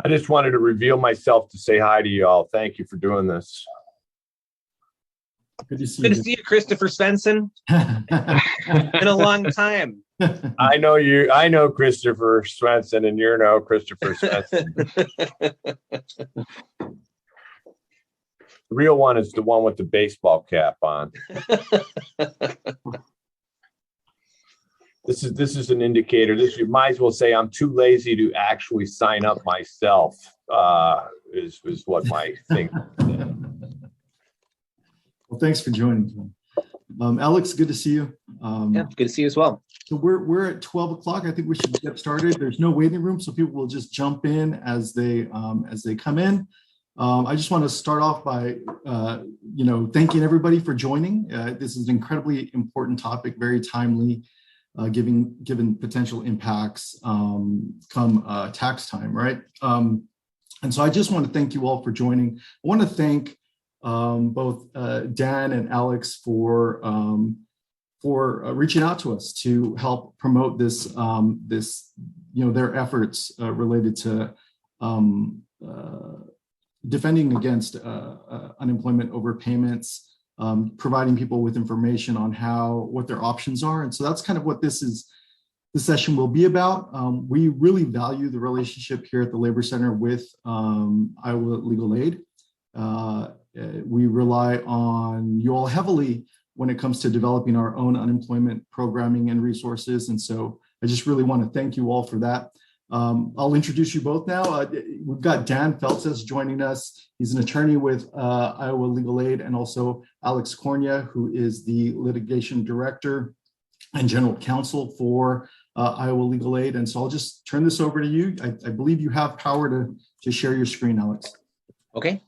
I just wanted to reveal myself to say hi to you all. Thank you for doing this. Good to see Good to see you, Christopher Svensson. Been a long time. I know you. I know Christopher Svensson, and you know Christopher Svensson. The real one is the one with the baseball cap on. This is an indicator. You might as well say I'm too lazy to actually sign up myself. Is what my thing. Well, thanks for joining. Alex, good to see you. Yeah, good to see you as well. So we're at 12 o'clock. I think we should get started. There's no waiting room, so people will just jump in as they come in. I just want to start off by thanking everybody for joining. This is an incredibly important topic, very timely, given potential impacts come tax time, right? And so I just want to thank you all for joining. I want to thank both Dan and Alex for reaching out to us to help promote this their efforts related to defending against unemployment overpayments, providing people with information on what their options are. And so that's kind of what this session will be about. We really value the relationship here at the Labor Center with Iowa Legal Aid. We rely on you all heavily when it comes to developing our own unemployment programming and resources. And so I just really want to thank you all for that. I'll introduce you both now. We've got Dan Feltzes joining us. He's an attorney with Iowa Legal Aid, and also Alex Cornia, who is the litigation director and general counsel for Iowa Legal Aid. And so I'll just turn this over to you. I believe you have power to share your screen, Alex. Okay.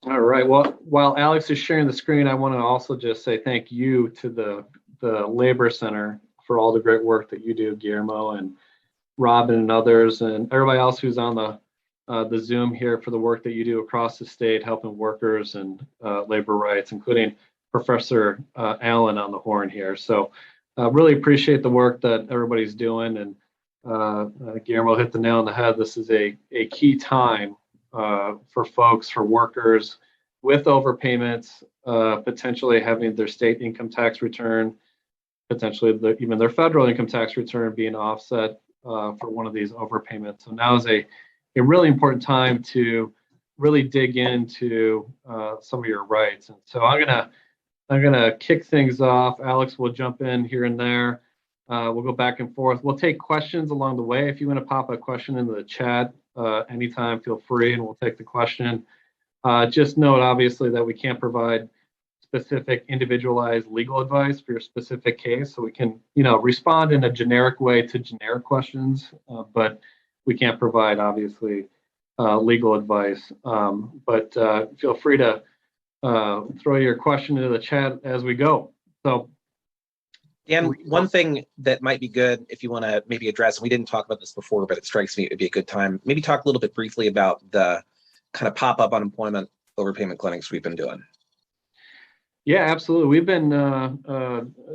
All right. Well, while Alex is sharing the screen, I want to also just say thank you to the Labor Center for all the great work that you do, Guillermo and Robin and others, and everybody else who's on the Zoom here for the work that you do across the state, helping workers and labor rights, including Professor Allen on the horn here. So really appreciate the work that everybody's doing. And Guillermo hit the nail on the head. This is a key time for folks, for workers with overpayments, potentially having their state income tax return, potentially even their federal income tax return being offset for one of these overpayments. So now is a really important time to really dig into some of your rights. And so I'm gonna kick things off. Alex will jump in here and there. We'll go back and forth. We'll take questions along the way. If you want to pop a question into the chat anytime, feel free, and we'll take the question. Just note, obviously, that we can't provide specific individualized legal advice for your specific case. So we can, respond in a generic way to generic questions, but we can't provide, obviously, legal advice. But feel free to throw your question into the chat as we go. So, Dan, one thing that might be good if you want to maybe address, and we didn't talk about this before, but it strikes me it would be a good time, maybe talk a little bit briefly about the kind of pop-up unemployment overpayment clinics we've been doing. Yeah, absolutely. We've been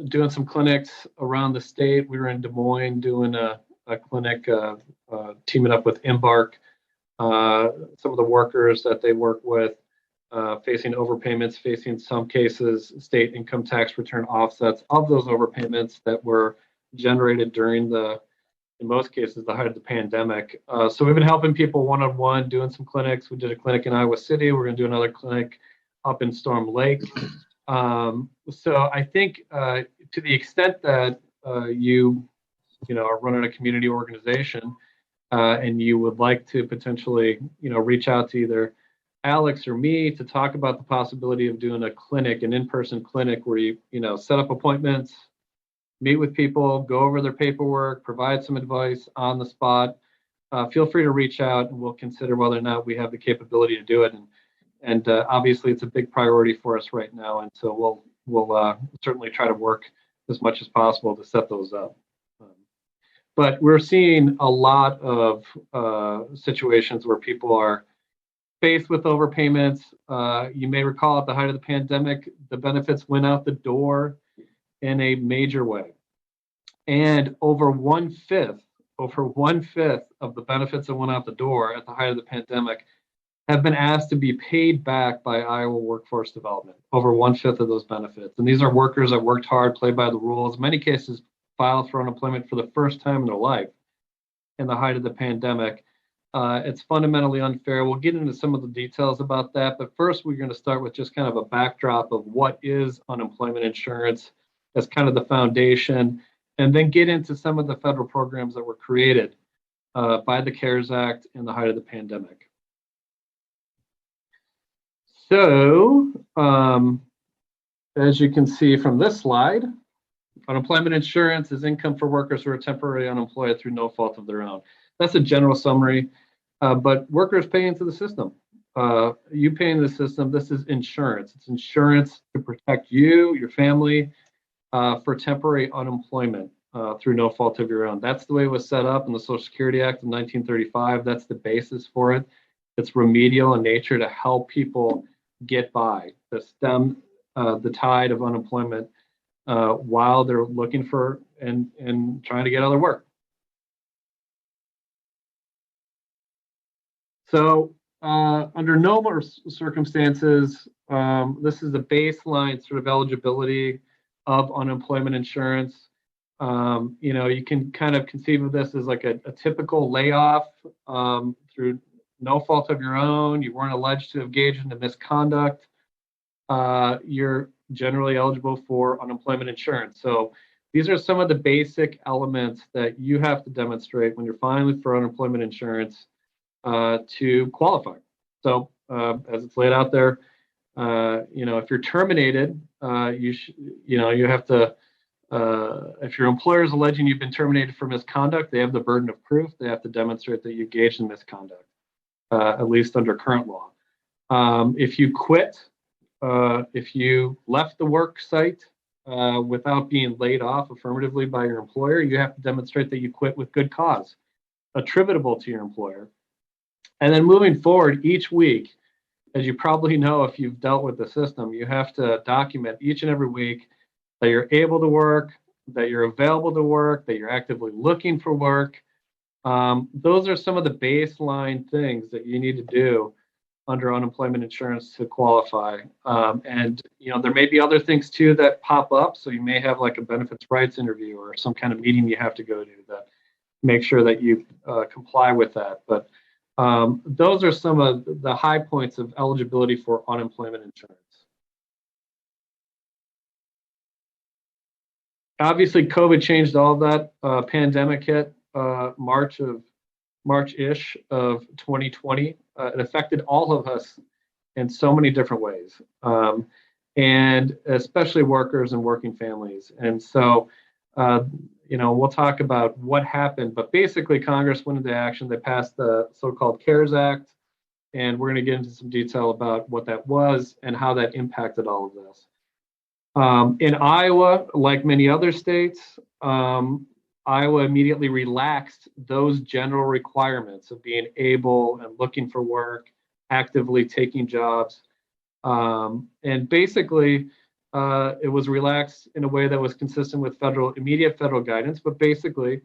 doing some clinics around the state. We were in Des Moines doing a clinic, teaming up with Embark, some of the workers that they work with, facing overpayments, facing some cases, state income tax return offsets of those overpayments that were generated during in most cases, the height of the pandemic. So we've been helping people one-on-one, doing some clinics. We did a clinic in Iowa City. We're going to do another clinic up in Storm Lake. So I think to the extent that you are running a community organization and you would like to potentially, reach out to either Alex or me to talk about the possibility of doing a clinic, an in-person clinic where you set up appointments, meet with people, go over their paperwork, provide some advice on the spot. Feel free to reach out and we'll consider whether or not we have the capability to do it. And obviously it's a big priority for us right now. And so we'll certainly try to work as much as possible to set those up. But we're seeing a lot of situations where people are faced with overpayments. You may recall at the height of the pandemic, the benefits went out the door in a major way. And over one fifth over 1/5 of the benefits that went out the door at the height of the pandemic have been asked to be paid back by Iowa Workforce Development, over 1/5 of those benefits. And these are workers that worked hard, played by the rules, in many cases filed for unemployment for the first time in their life in the height of the pandemic. It's fundamentally unfair. We'll get into some of the details about that, but first we're going to start with just kind of a backdrop of what is unemployment insurance as kind of the foundation, and then get into some of the federal programs that were created by the CARES Act in the height of the pandemic. So, as you can see from this slide, unemployment insurance is income for workers who are temporarily unemployed through no fault of their own. That's a general summary, but workers pay into the system. You pay into the system. This is insurance. It's insurance to protect you, your family, for temporary unemployment through no fault of your own. That's the way it was set up in the Social Security Act of 1935. That's the basis for it. It's remedial in nature to help people get by, to stem the tide of unemployment while they're looking for and trying to get other work. So under normal circumstances, this is the baseline sort of eligibility of unemployment insurance. You can kind of conceive of this as like a typical layoff through no fault of your own. You weren't alleged to have engaged in misconduct. You're generally eligible for unemployment insurance. So these are some of the basic elements that you have to demonstrate when you're filing for unemployment insurance to qualify. So as it's laid out there, if you're terminated, you have to, if your employer is alleging you've been terminated for misconduct, they have the burden of proof. They have to demonstrate that you engaged in misconduct, at least under current law. If you quit, if you left the work site without being laid off affirmatively by your employer, you have to demonstrate that you quit with good cause, attributable to your employer. And then moving forward each week, as you probably know if you've dealt with the system, you have to document each and every week that you're able to work, that you're available to work, that you're actively looking for work. Those are some of the baseline things that you need to do under unemployment insurance to qualify. And there may be other things too that pop up. So you may have like a benefits rights interview or some kind of meeting you have to go to that make sure that you comply with that. But those are some of the high points of eligibility for unemployment insurance. Obviously, COVID changed all of that. Pandemic hit March-ish of 2020. It affected all of us in so many different ways, and especially workers and working families. And so, we'll talk about what happened, but basically Congress went into action. They passed the so-called CARES Act, and we're going to get into some detail about what that was and how that impacted all of this. In Iowa, like many other states, Iowa immediately relaxed those general requirements of being able and looking for work, actively taking jobs. And basically, it was relaxed in a way that was consistent with immediate federal guidance. But basically,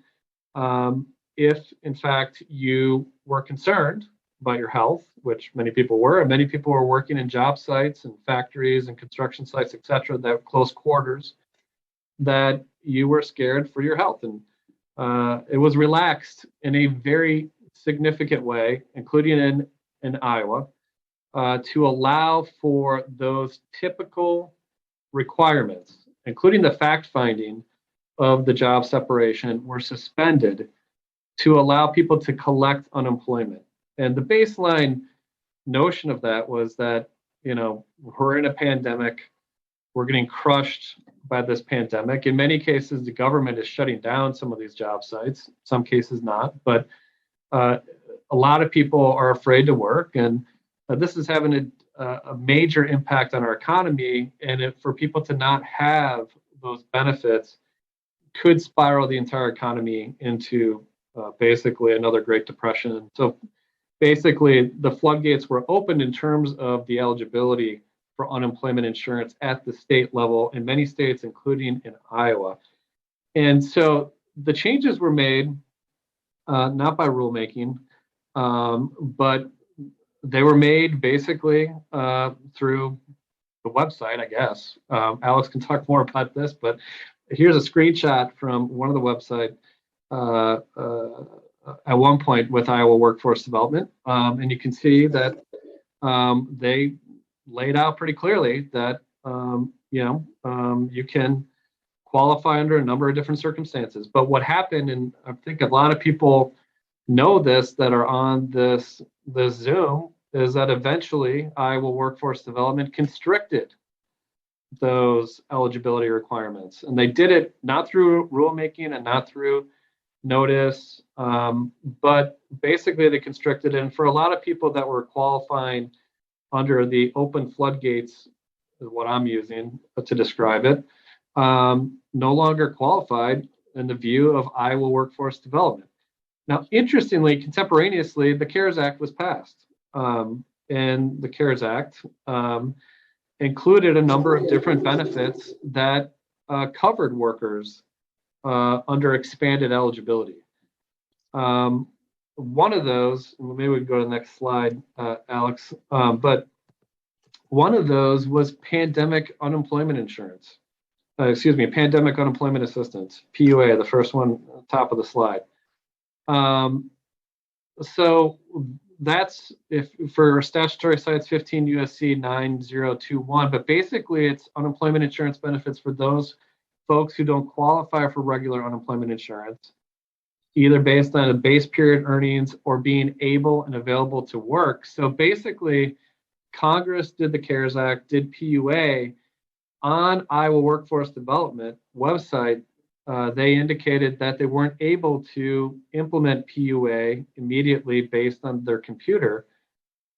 if in fact you were concerned about your health, which many people were, and many people were working in job sites and factories and construction sites, et cetera, that were close quarters, that you were scared for your health. And it was relaxed in a very significant way, including in Iowa, to allow for those typical requirements, including the fact finding of the job separation, were suspended to allow people to collect unemployment. And the baseline notion of that was that, we're in a pandemic, we're getting crushed by this pandemic. In many cases, the government is shutting down some of these job sites, some cases not, but a lot of people are afraid to work. And this is having a major impact on our economy. And for people to not have those benefits could spiral the entire economy into basically another Great Depression. So basically, the floodgates were opened in terms of the eligibility for unemployment insurance at the state level in many states, including in Iowa. And so the changes were made not by rulemaking, but they were made basically through the website, I guess. Alex can talk more about this, but here's a screenshot from one of the website at one point with Iowa Workforce Development, and you can see that they laid out pretty clearly that you can qualify under a number of different circumstances. But what happened, and I think a lot of people know this that are on this Zoom, is that eventually Iowa Workforce Development constricted those eligibility requirements. And they did it not through rulemaking and not through notice, but basically they constricted it. And for a lot of people that were qualifying under the open floodgates, is what I'm using to describe it, no longer qualified in the view of Iowa Workforce Development. Now, interestingly, contemporaneously, the CARES Act was passed. And the CARES Act included a number of different benefits that covered workers under expanded eligibility. One of those, maybe we can go to the next slide, Alex, but one of those was pandemic unemployment insurance. Pandemic unemployment assistance, PUA, the first one, top of the slide. So that's if for statutory sites 15 USC 9021, but basically it's unemployment insurance benefits for those folks who don't qualify for regular unemployment insurance, either based on a base period earnings or being able and available to work. So basically, Congress did the CARES Act, did PUA on Iowa Workforce Development website. They indicated that they weren't able to implement PUA immediately based on their computer.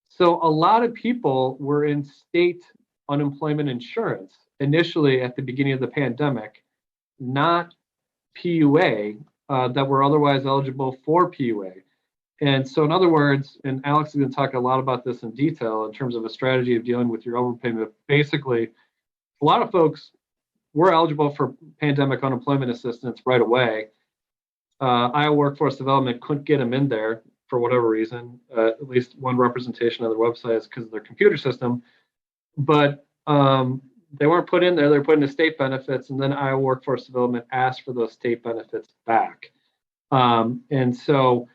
So a lot of people were in state unemployment insurance initially at the beginning of the pandemic, not PUA, that were otherwise eligible for PUA. And so in other words, and Alex is going to talk a lot about this in detail in terms of a strategy of dealing with your overpayment. Basically, a lot of folks were eligible for pandemic unemployment assistance right away. Iowa Workforce Development couldn't get them in there for whatever reason. At least one representation on their website is because of their computer system. But they weren't put in there. They were put into state benefits, and then Iowa Workforce Development asked for those state benefits back. And so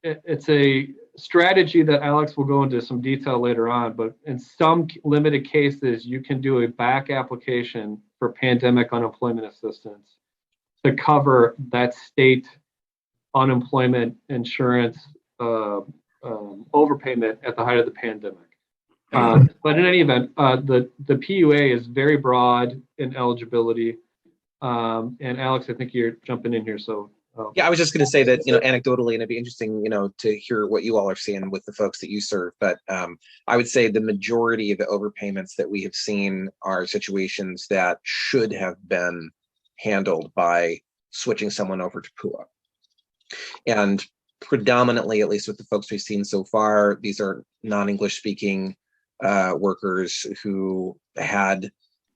it's a strategy that Alex will go into some detail later on, but in some limited cases, you can do a back application for pandemic unemployment assistance to cover that state unemployment insurance overpayment at the height of the pandemic. But in any event, the PUA is very broad in eligibility. And Alex, I think you're jumping in here, so. Yeah, I was just going to say that, anecdotally, and it'd be interesting, to hear what you all are seeing with the folks that you serve. But I would say the majority of the overpayments that we have seen are situations that should have been handled by switching someone over to PUA. And predominantly, at least with the folks we've seen so far, these are non-English speaking workers who had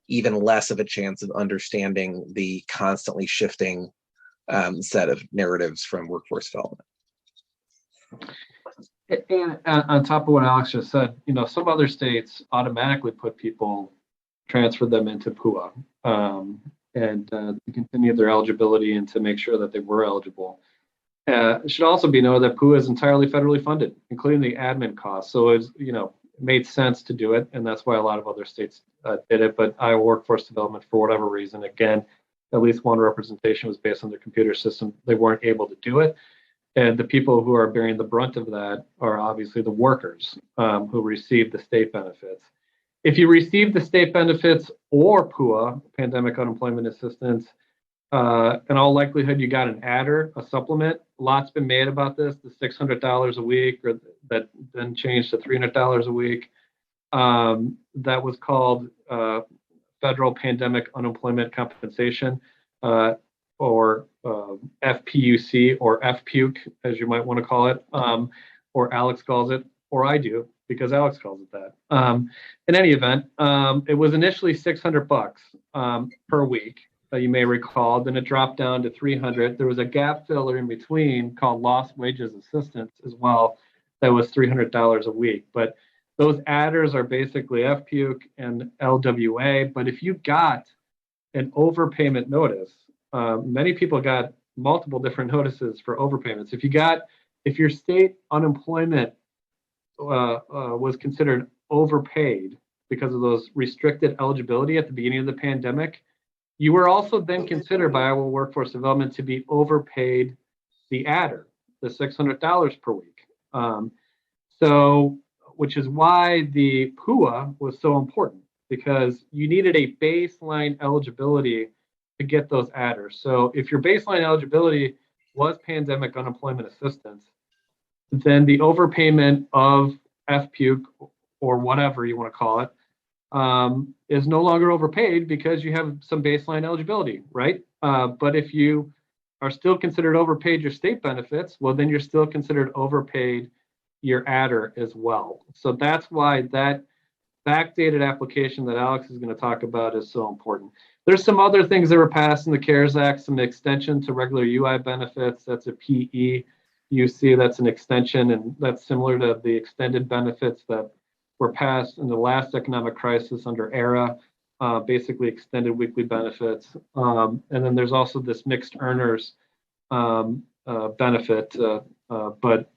even less of a chance of understanding the constantly shifting set of narratives from workforce development. And on top of what Alex just said, some other states automatically put people, transfer them into PUA, and continue their eligibility and to make sure that they were eligible. It should also be noted that PUA is entirely federally funded, including the admin costs. So it made sense to do it, and that's why a lot of other states did it. But Iowa Workforce Development, for whatever reason, again, at least one representation was based on their computer system. They weren't able to do it. And the people who are bearing the brunt of that are obviously the workers who receive the state benefits. If you receive the state benefits or PUA, Pandemic Unemployment Assistance, in all likelihood, you got an adder, a supplement. A lot's been made about this, the $600 a week, or that then changed to $300 a week. That was called Federal Pandemic Unemployment Compensation, or FPUC, or FPUC, as you might want to call it, or Alex calls it, or I do, because Alex calls it that. In any event, it was initially $600 per week. you may recall. Then it dropped down to 300. There was a gap filler in between called lost wages assistance as well. That was $300 a week. But those adders are basically FPUC and LWA. But if you got an overpayment notice, many people got multiple different notices for overpayments. If your state unemployment was considered overpaid because of those restricted eligibility at the beginning of the pandemic, you were also then considered by Iowa Workforce Development to be overpaid the adder, the $600 per week. Which is why the PUA was so important, because you needed a baseline eligibility to get those adders. So if your baseline eligibility was pandemic unemployment assistance, then the overpayment of FPUC or whatever you want to call it is no longer overpaid because you have some baseline eligibility, right? But if you are still considered overpaid your state benefits, well, then you're still considered overpaid your adder as well. So that's why that backdated application that Alex is going to talk about is so important. There's some other things that were passed in the CARES Act, some extension to regular UI benefits. That's a PE. You see that's an extension, and that's similar to the extended benefits that were passed in the last economic crisis under ERA, basically extended weekly benefits. And then there's also this mixed earners benefit, but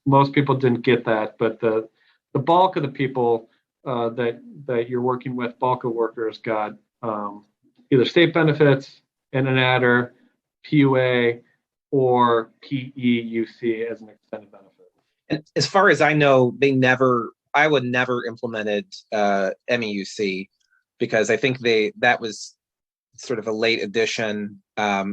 most people didn't get that. But the bulk of the people that you're working with, bulk of workers got either state benefits and an adder, PUA, or PEUC as an extended benefit. And as far as I know, Iowa never implemented MEUC, because I think that was sort of a late addition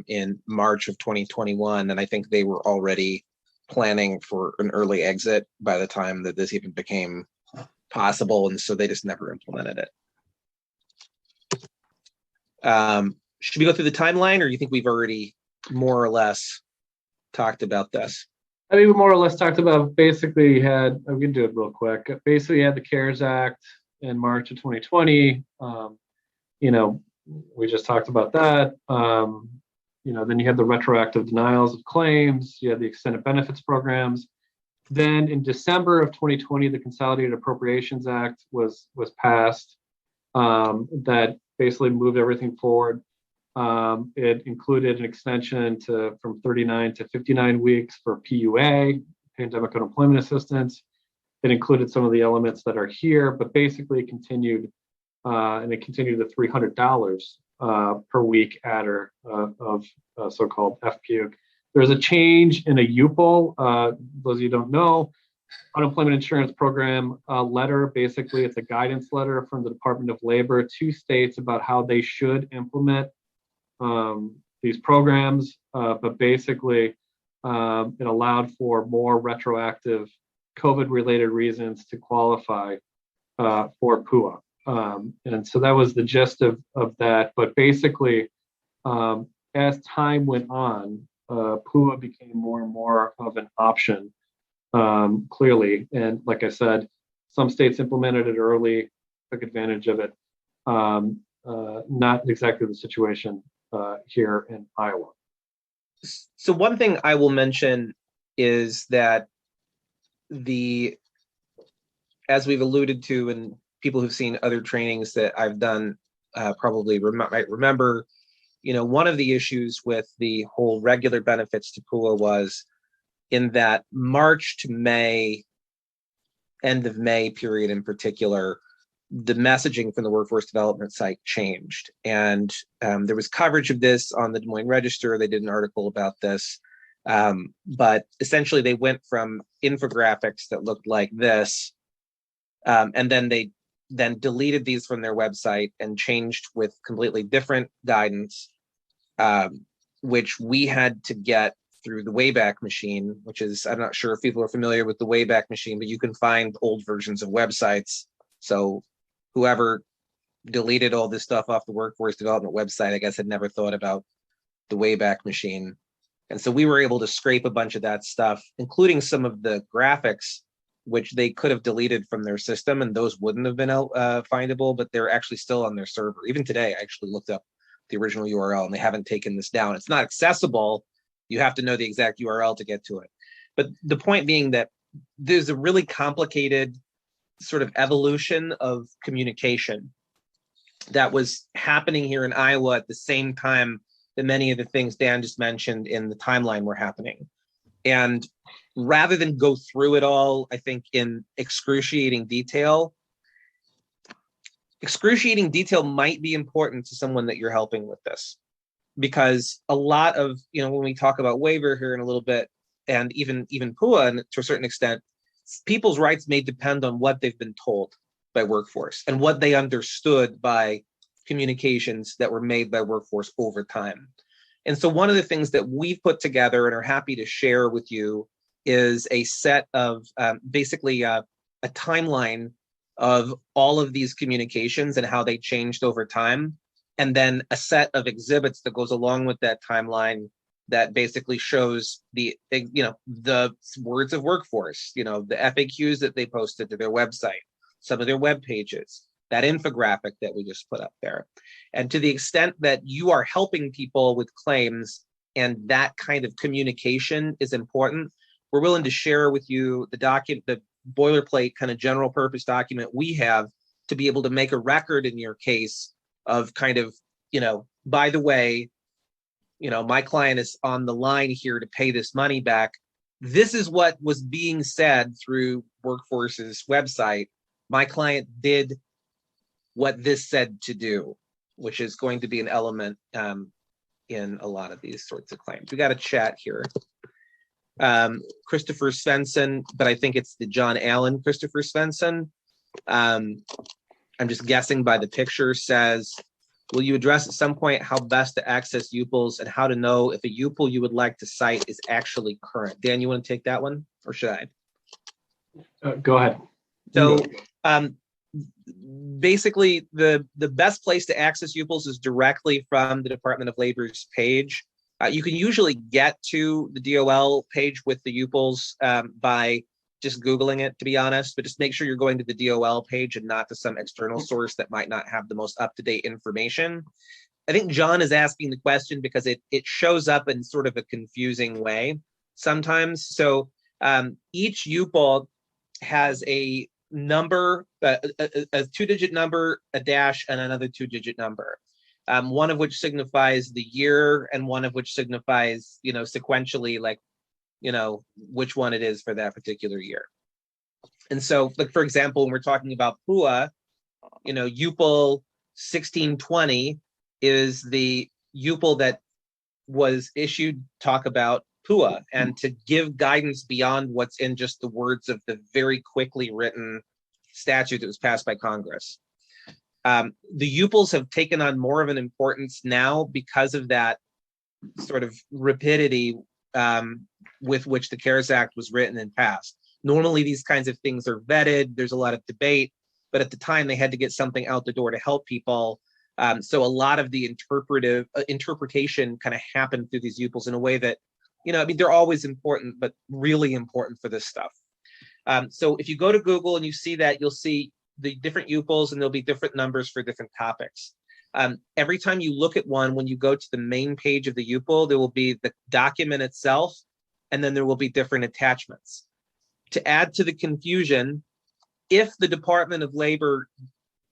in March of 2021, and I think they were already planning for an early exit by the time that this even became possible, and so they just never implemented it. Should we go through the timeline, or you think we've already more or less talked about this? I mean, we more or less talked about, basically we can do it real quick. Basically, you had the CARES Act in March of 2020. We just talked about that. Then you had the retroactive denials of claims. You had the extended benefits programs. Then in December of 2020, the Consolidated Appropriations Act was passed. That basically moved everything forward. It included an extension from 39 to 59 weeks for PUA, pandemic unemployment assistance. It included some of the elements that are here, but basically it continued the $300 per week adder of so-called FPUC. There's a change in a UPOL. Those of you who don't know, Unemployment Insurance Program letter. Basically, it's a guidance letter from the Department of Labor to states about how they should implement these programs. But basically, it allowed for more retroactive COVID-related reasons to qualify for PUA. And so that was the gist of that. But basically, as time went on, PUA became more and more of an option, clearly. And like I said, some states implemented it early, took advantage of it. Not exactly the situation here in Iowa. So one thing I will mention is that as we've alluded to, and people who've seen other trainings that I've done probably might remember, one of the issues with the whole regular benefits to PUA was in that March to May, end of May period in particular, the messaging from the workforce development site changed. And there was coverage of this on the Des Moines Register. They did an article about this. But essentially they went from infographics that looked like this, and then they deleted these from their website and changed with completely different guidance, which we had to get through the Wayback Machine, which is, I'm not sure if people are familiar with the Wayback Machine, but you can find old versions of websites. So whoever deleted all this stuff off the workforce development website, I guess, had never thought about the Wayback Machine. And so we were able to scrape a bunch of that stuff, including some of the graphics, which they could have deleted from their system, and those wouldn't have been findable, but they're actually still on their server. Even today, I actually looked up the original URL, and they haven't taken this down. It's not accessible. You have to know the exact URL to get to it. But the point being that there's a really complicated sort of evolution of communication that was happening here in Iowa at the same time that many of the things Dan just mentioned in the timeline were happening. And rather than go through it all, I think in excruciating detail might be important to someone that you're helping with this. Because a lot of, when we talk about waiver here in a little bit, and even PUA, and to a certain extent, people's rights may depend on what they've been told by workforce and what they understood by communications that were made by workforce over time. And so one of the things that we've put together and are happy to share with you is a set of basically a timeline of all of these communications and how they changed over time. And then a set of exhibits that goes along with that timeline that basically shows the words of workforce, the FAQs that they posted to their website, some of their web pages, that infographic that we just put up there. And to the extent that you are helping people with claims and that kind of communication is important, we're willing to share with you the boilerplate kind of general purpose document we have to be able to make a record in your case of kind of, by the way, my client is on the line here to pay this money back. This is what was being said through Workforce's website. My client did what this said to do, which is going to be an element in a lot of these sorts of claims. We got a chat here. Christopher Svensson, but I think it's the John Allen Christopher Svensson. I'm just guessing by the picture, says, will you address at some point how best to access UPLs and how to know if a UPL you would like to cite is actually current? Dan, you want to take that one, or should I? Go ahead. So basically, the best place to access UPLs is directly from the Department of Labor's page. You can usually get to the DOL page with the UPLs by just Googling it, to be honest, but just make sure you're going to the DOL page and not to some external source that might not have the most up-to-date information. I think John is asking the question because it shows up in sort of a confusing way sometimes. So each UPL has a number, a two-digit number, a dash, and another two-digit number. One of which signifies the year and one of which signifies, sequentially, like, which one it is for that particular year. And so, like, for example, when we're talking about PUA, UPL 1620 is the UPL that was issued talk about PUA and to give guidance beyond what's in just the words of the very quickly written statute that was passed by Congress. The UPLs have taken on more of an importance now because of that sort of rapidity with which the CARES Act was written and passed. Normally, these kinds of things are vetted. There's a lot of debate, but at the time they had to get something out the door to help people. So a lot of the interpretation kind of happened through these UPLs in a way that, they're always important, but really important for this stuff. So if you go to Google and you see that, you'll see the different UPLs and there'll be different numbers for different topics. Every time you look at one, when you go to the main page of the UPL, there will be the document itself, and then there will be different attachments. To add to the confusion, if the Department of Labor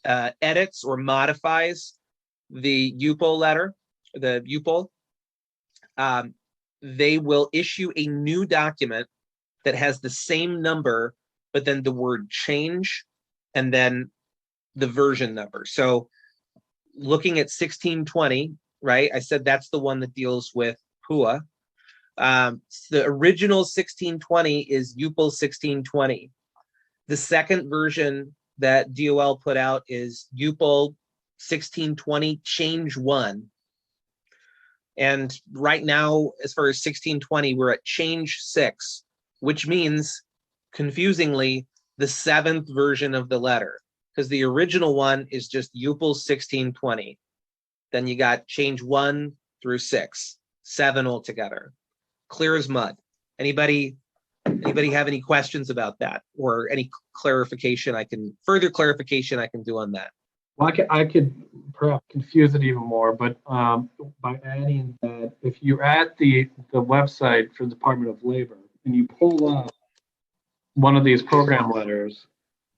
edits or modifies the UPL letter, the UPL, they will issue a new document that has the same number, but then the word change and then the version number. So looking at 1620, right? I said that's the one that deals with PUA. The original 1620 is UPL 1620. The second version that DOL put out is UPL 1620 change 1. And right now, as far as 1620, we're at change 6, which means, confusingly, the 7th version of the letter, because the original one is just UPL 1620. Then you got change 1 through 6, 7 altogether. Clear as mud. Anybody have any questions about that, or any further clarification I can do on that? Well, I could perhaps confuse it even more, but by adding that, if you're at the website for the Department of Labor and you pull up one of these program letters,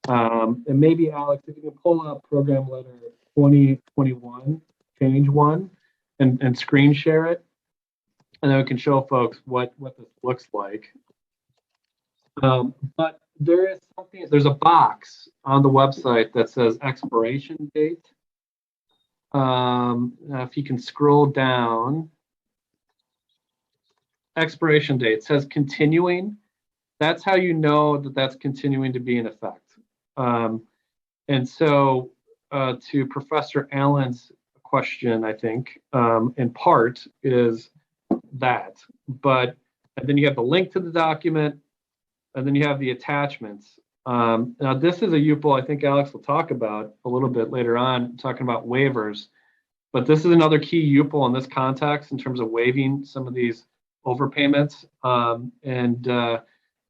and maybe Alex, if you can pull up program letter 2021, change one, and screen share it, and then we can show folks what this looks like. But there's a box on the website that says expiration date. Now if you can scroll down, expiration date says continuing. That's how you know that that's continuing to be in effect. And so to Professor Allen's question, I think, in part is that, but and then you have the link to the document, and then you have the attachments. Now this is a UPL I think Alex will talk about a little bit later on, talking about waivers, but this is another key UPL in this context in terms of waiving some of these overpayments.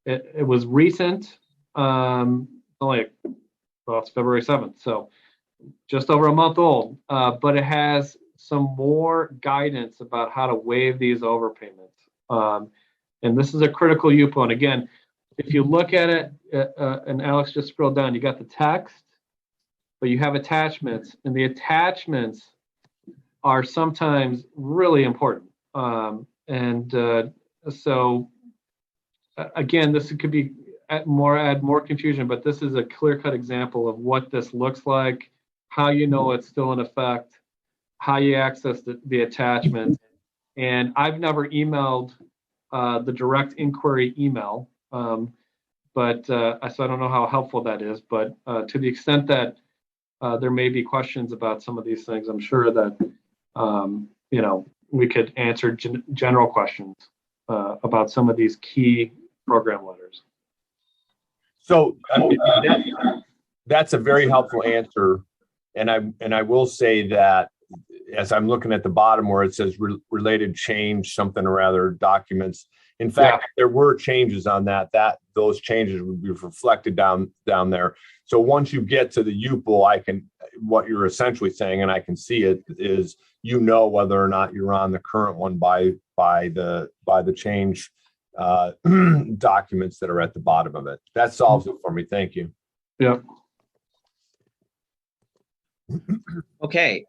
It was recent, only, well, it's February 7th, so just over a month old, but it has some more guidance about how to waive these overpayments. And this is a critical UPL. And again, if you look at it, and Alex just scrolled down, you got the text, but you have attachments, and the attachments are sometimes really important. So again, this could be add more confusion, but this is a clear-cut example of what this looks like, how you know it's still in effect, how you access the attachment. And I've never emailed the direct inquiry email, but so I don't know how helpful that is. But to the extent that there may be questions about some of these things, I'm sure that we could answer general questions about some of these key program letters. So that's a very helpful answer, and I will say that as I'm looking at the bottom where it says related change something or other documents. In fact, there were changes on that those changes would be reflected down there. So once you get to the UPL, what you're essentially saying, and I can see it, is whether or not you're on the current one by the change documents that are at the bottom of it. That solves it for me. Thank you. Yeah. Okay.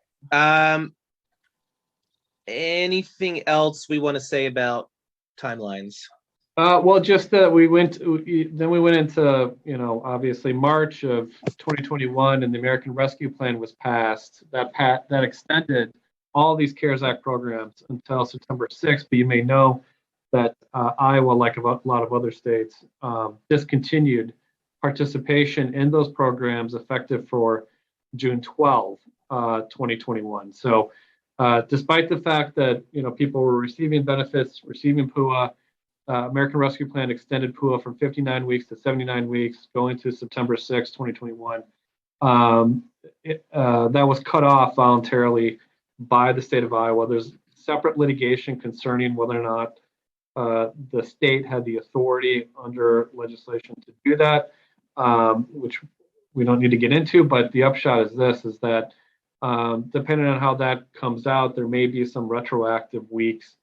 Anything else we want to say about timelines? Well, just that we went into, obviously March of 2021, and the American Rescue Plan was passed. That extended all these CARES Act programs until September 6th. But you may know that Iowa, like a lot of other states, discontinued participation in those programs effective for June 12, 2021. So despite the fact that people were receiving benefits, receiving PUA, American Rescue Plan extended PUA from 59 weeks to 79 weeks, going to September 6, 2021. That was cut off voluntarily by the state of Iowa. There's separate litigation concerning whether or not the state had the authority under legislation to do that, which we don't need to get into, but the upshot is that depending on how that comes out, there may be some retroactive weeks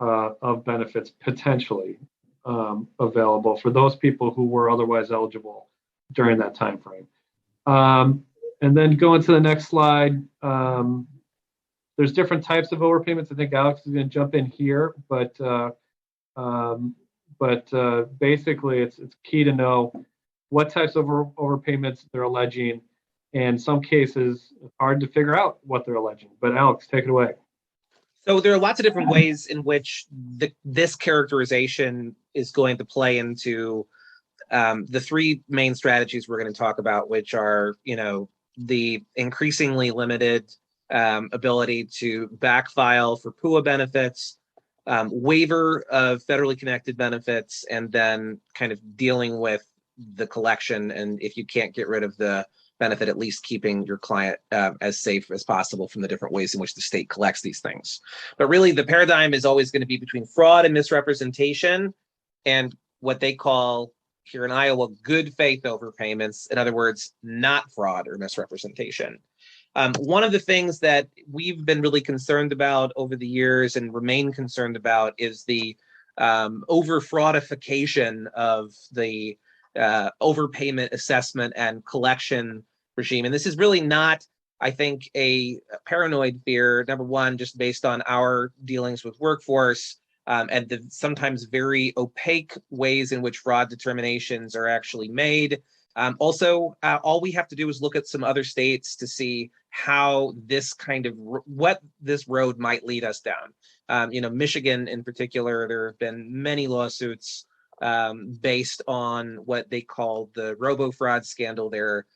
of benefits potentially available for those people who were otherwise eligible during that time frame. And then going to the next slide, there's different types of overpayments. I think Alex is going to jump in here, but basically it's key to know what types of overpayments they're alleging. In some cases, it's hard to figure out what they're alleging. But Alex, take it away. So there are lots of different ways in which this characterization is going to play into the three main strategies we're going to talk about, which are, the increasingly limited ability to backfile for PUA benefits, waiver of federally connected benefits, and then kind of dealing with the collection. And if you can't get rid of the benefit, at least keeping your client as safe as possible from the different ways in which the state collects these things. But really, the paradigm is always going to be between fraud and misrepresentation and what they call here in Iowa good faith overpayments. In other words, not fraud or misrepresentation. One of the things that we've been really concerned about over the years and remain concerned about is the over fraudification of the overpayment assessment and collection regime. And this is really not, I think, a paranoid fear, number one, just based on our dealings with workforce and the sometimes very opaque ways in which fraud determinations are actually made. Also, all we have to do is look at some other states to see how this kind of, what this road might lead us down. Michigan in particular, there have been many lawsuits based on what they call the robo-fraud scandal there,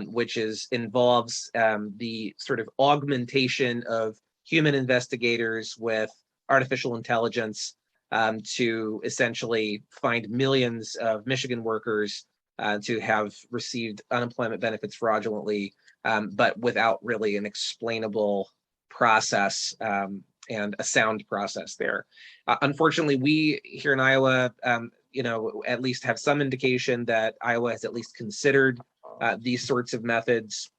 which involves the sort of augmentation of human investigators with artificial intelligence to essentially find millions of Michigan workers to have received unemployment benefits fraudulently, but without really an explainable process and a sound process there. Unfortunately, we here in Iowa, at least have some indication that Iowa has at least considered these sorts of methods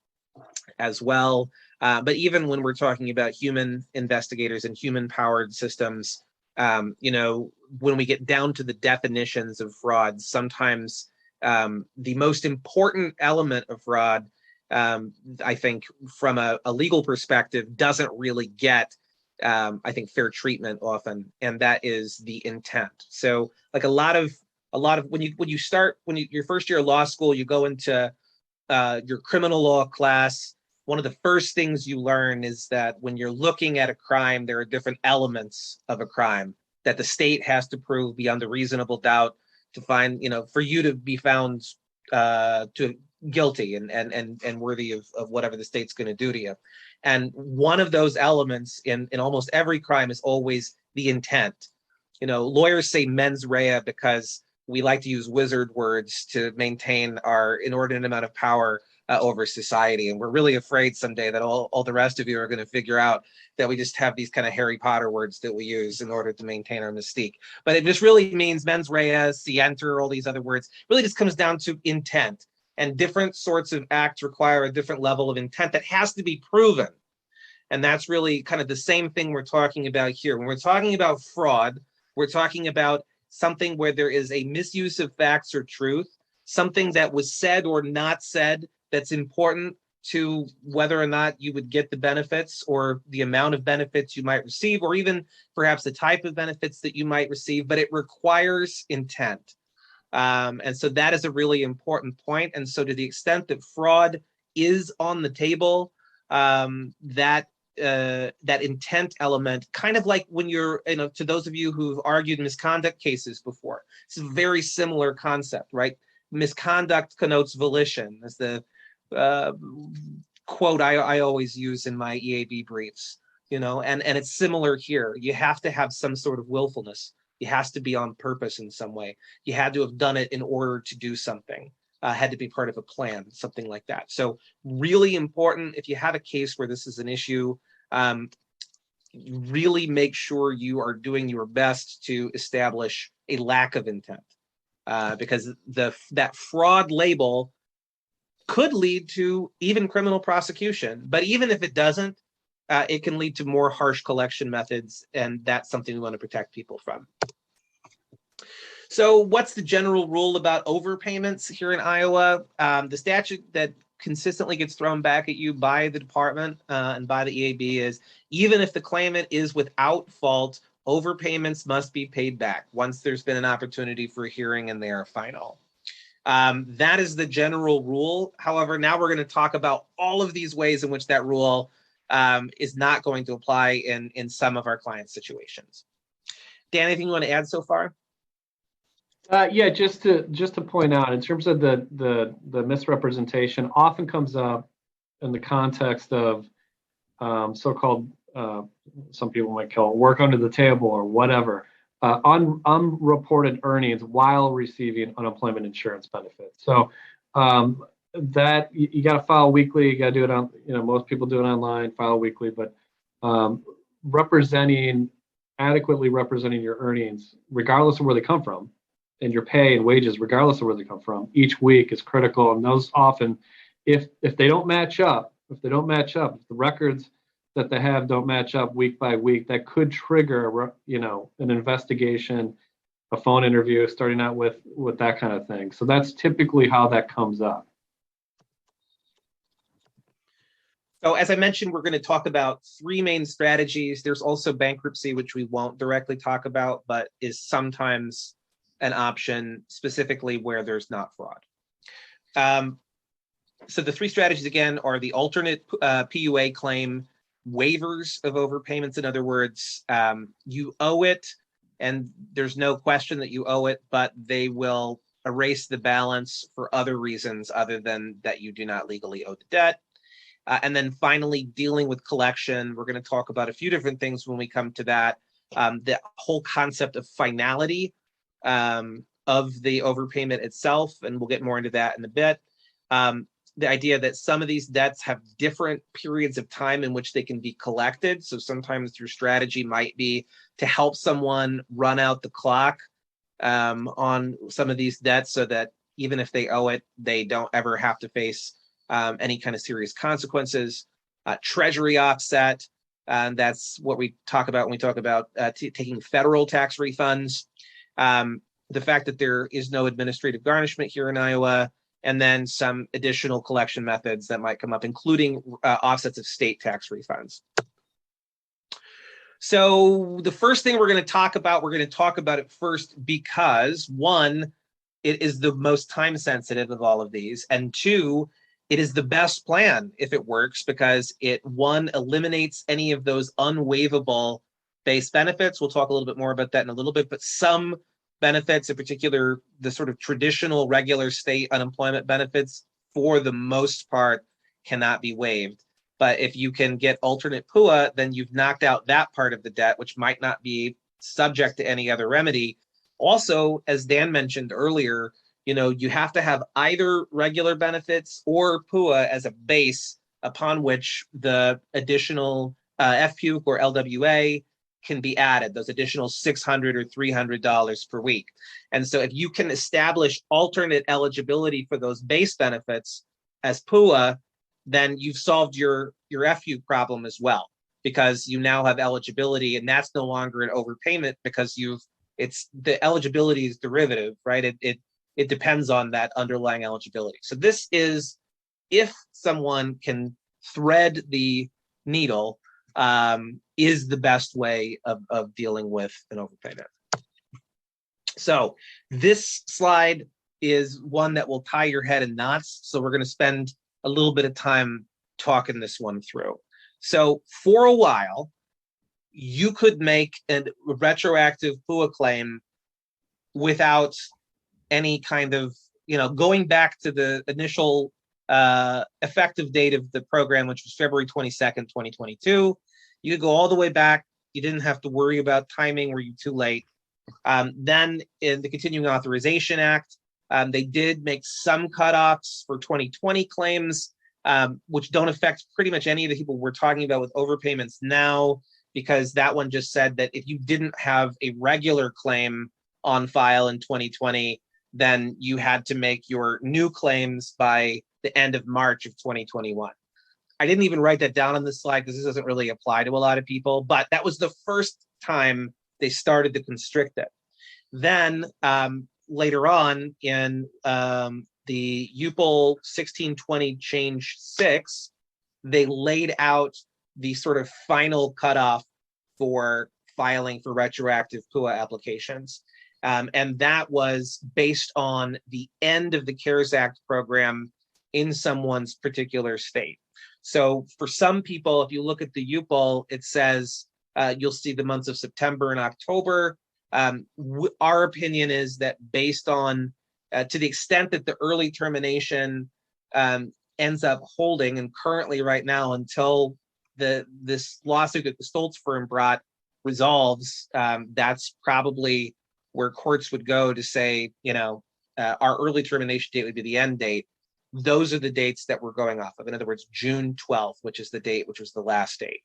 as well. But even when we're talking about human investigators and human-powered systems, when we get down to the definitions of fraud, sometimes the most important element of fraud, I think, from a legal perspective, doesn't really get, I think, fair treatment often, and that is the intent. So, like a lot of when your first year of law school, you go into your criminal law class. One of the first things you learn is that when you're looking at a crime, there are different elements of a crime that the state has to prove beyond a reasonable doubt to find, for you to be found guilty and worthy of whatever the state's going to do to you. And one of those elements in almost every crime is always the intent. Lawyers say mens rea because we like to use wizard words to maintain our inordinate amount of power over society. And we're really afraid someday that all the rest of you are going to figure out that we just have these kind of Harry Potter words that we use in order to maintain our mystique. But it just really means mens rea, scienter, all these other words, really just comes down to intent. And different sorts of acts require a different level of intent that has to be proven. And that's really kind of the same thing we're talking about here. When we're talking about fraud, we're talking about something where there is a misuse of facts or truth, something that was said or not said that's important to whether or not you would get the benefits or the amount of benefits you might receive, or even perhaps the type of benefits that you might receive, but it requires intent. And so that is a really important point. And so to the extent that fraud is on the table, that intent element, kind of like when you're, to those of you who've argued misconduct cases before, it's a very similar concept, right? Misconduct connotes volition. That's the quote I always use in my EAB briefs, and it's similar here. You have to have some sort of willfulness. It has to be on purpose in some way. You had to have done it in order to do something. Had to be part of a plan, something like that. So really important, if you have a case where this is an issue, really make sure you are doing your best to establish a lack of intent, because that fraud label could lead to even criminal prosecution. But even if it doesn't, it can lead to more harsh collection methods, and that's something we want to protect people from. So what's the general rule about overpayments here in Iowa? The statute that consistently gets thrown back at you by the department and by the EAB is, even if the claimant is without fault, overpayments must be paid back once there's been an opportunity for a hearing and they are final. That is the general rule. However, now we're going to talk about all of these ways in which that rule is not going to apply in some of our client situations. Dan, anything you want to add so far? Yeah, just to point out, in terms of the misrepresentation, often comes up in the context of so-called, some people might call it work under the table or whatever, unreported earnings while receiving unemployment insurance benefits. So that you got to file weekly. You got to do it on, most people do it online, file weekly, but adequately representing your earnings, regardless of where they come from, and your pay and wages, regardless of where they come from, each week is critical. And those often, if they don't match up, If they don't match up, if the records that they have don't match up week by week, that could trigger, an investigation, a phone interview, starting out with that kind of thing. So that's typically how that comes up. So as I mentioned, we're going to talk about three main strategies. There's also bankruptcy, which we won't directly talk about, but is sometimes an option, specifically where there's not fraud. So the three strategies, again, are the alternate PUA claim, waivers of overpayments. In other words, you owe it, and there's no question that you owe it, but they will erase the balance for other reasons other than that you do not legally owe the debt. And then finally, dealing with collection. We're going to talk about a few different things when we come to that. The whole concept of finality of the overpayment itself, and we'll get more into that in a bit. The idea that some of these debts have different periods of time in which they can be collected. So sometimes your strategy might be to help someone run out the clock on some of these debts so that even if they owe it, they don't ever have to face any kind of serious consequences. Treasury offset, and that's what we talk about when we talk about taking federal tax refunds. The fact that there is no administrative garnishment here in Iowa, and then some additional collection methods that might come up, including offsets of state tax refunds. So the first thing we're going to talk about it first because, one, it is the most time sensitive of all of these, and two, it is the best plan if it works because it, one, eliminates any of those unwaivable base benefits. We'll talk a little bit more about that in a little bit, but some benefits, in particular, the sort of traditional regular state unemployment benefits, for the most part, cannot be waived. But if you can get alternate PUA, then you've knocked out that part of the debt, which might not be subject to any other remedy. Also, as Dan mentioned earlier, you have to have either regular benefits or PUA as a base upon which the additional FPUC or LWA can be added, those additional $600 or $300 per week. And so if you can establish alternate eligibility for those base benefits as PUA, then you've solved your FPUC problem as well, because you now have eligibility, and that's no longer an overpayment because the eligibility is derivative, right? It depends on that underlying eligibility. So this is, if someone can thread the needle, is the best way of dealing with an overpayment. So this slide is one that will tie your head in knots. So we're going to spend a little bit of time talking this one through. So for a while, you could make a retroactive PUA claim without any kind of, going back to the initial effective date of the program, which was February 22nd, 2022. You could go all the way back. You didn't have to worry about timing. Were you too late? Then in the Continuing Authorization Act, they did make some cutoffs for 2020 claims, which don't affect pretty much any of the people we're talking about with overpayments now, because that one just said that if you didn't have a regular claim on file in 2020, then you had to make your new claims by the end of March of 2021. I didn't even write that down on this slide because this doesn't really apply to a lot of people, but that was the first time they started to constrict it. Then later on in the UPL 1620 change 6, they laid out the sort of final cutoff for filing for retroactive PUA applications. And that was based on the end of the CARES Act program in someone's particular state. So for some people, if you look at the UPL, it says you'll see the months of September and October. Our opinion is that based on, to the extent that the early termination ends up holding, and currently right now until this lawsuit that the Stoltz firm brought resolves, that's probably where courts would go to say, our early termination date would be the end date. Those are the dates that we're going off of. In other words, June 12th, which is the date, which was the last date.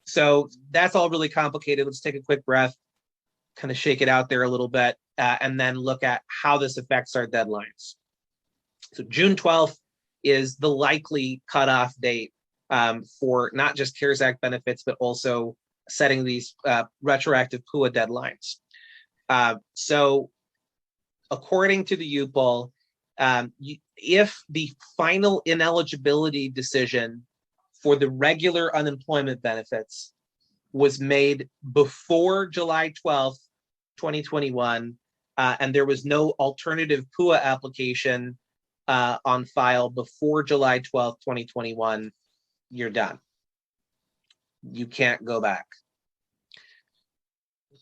So that's all really complicated. Let's take a quick breath, kind of shake it out there a little bit, and then look at how this affects our deadlines. So June 12th is the likely cutoff date for not just CARES Act benefits, but also setting these retroactive PUA deadlines. So according to the UPL, if the final ineligibility decision for the regular unemployment benefits was made before July 12th, 2021, and there was no alternative PUA application on file before July 12th, 2021, you're done. You can't go back.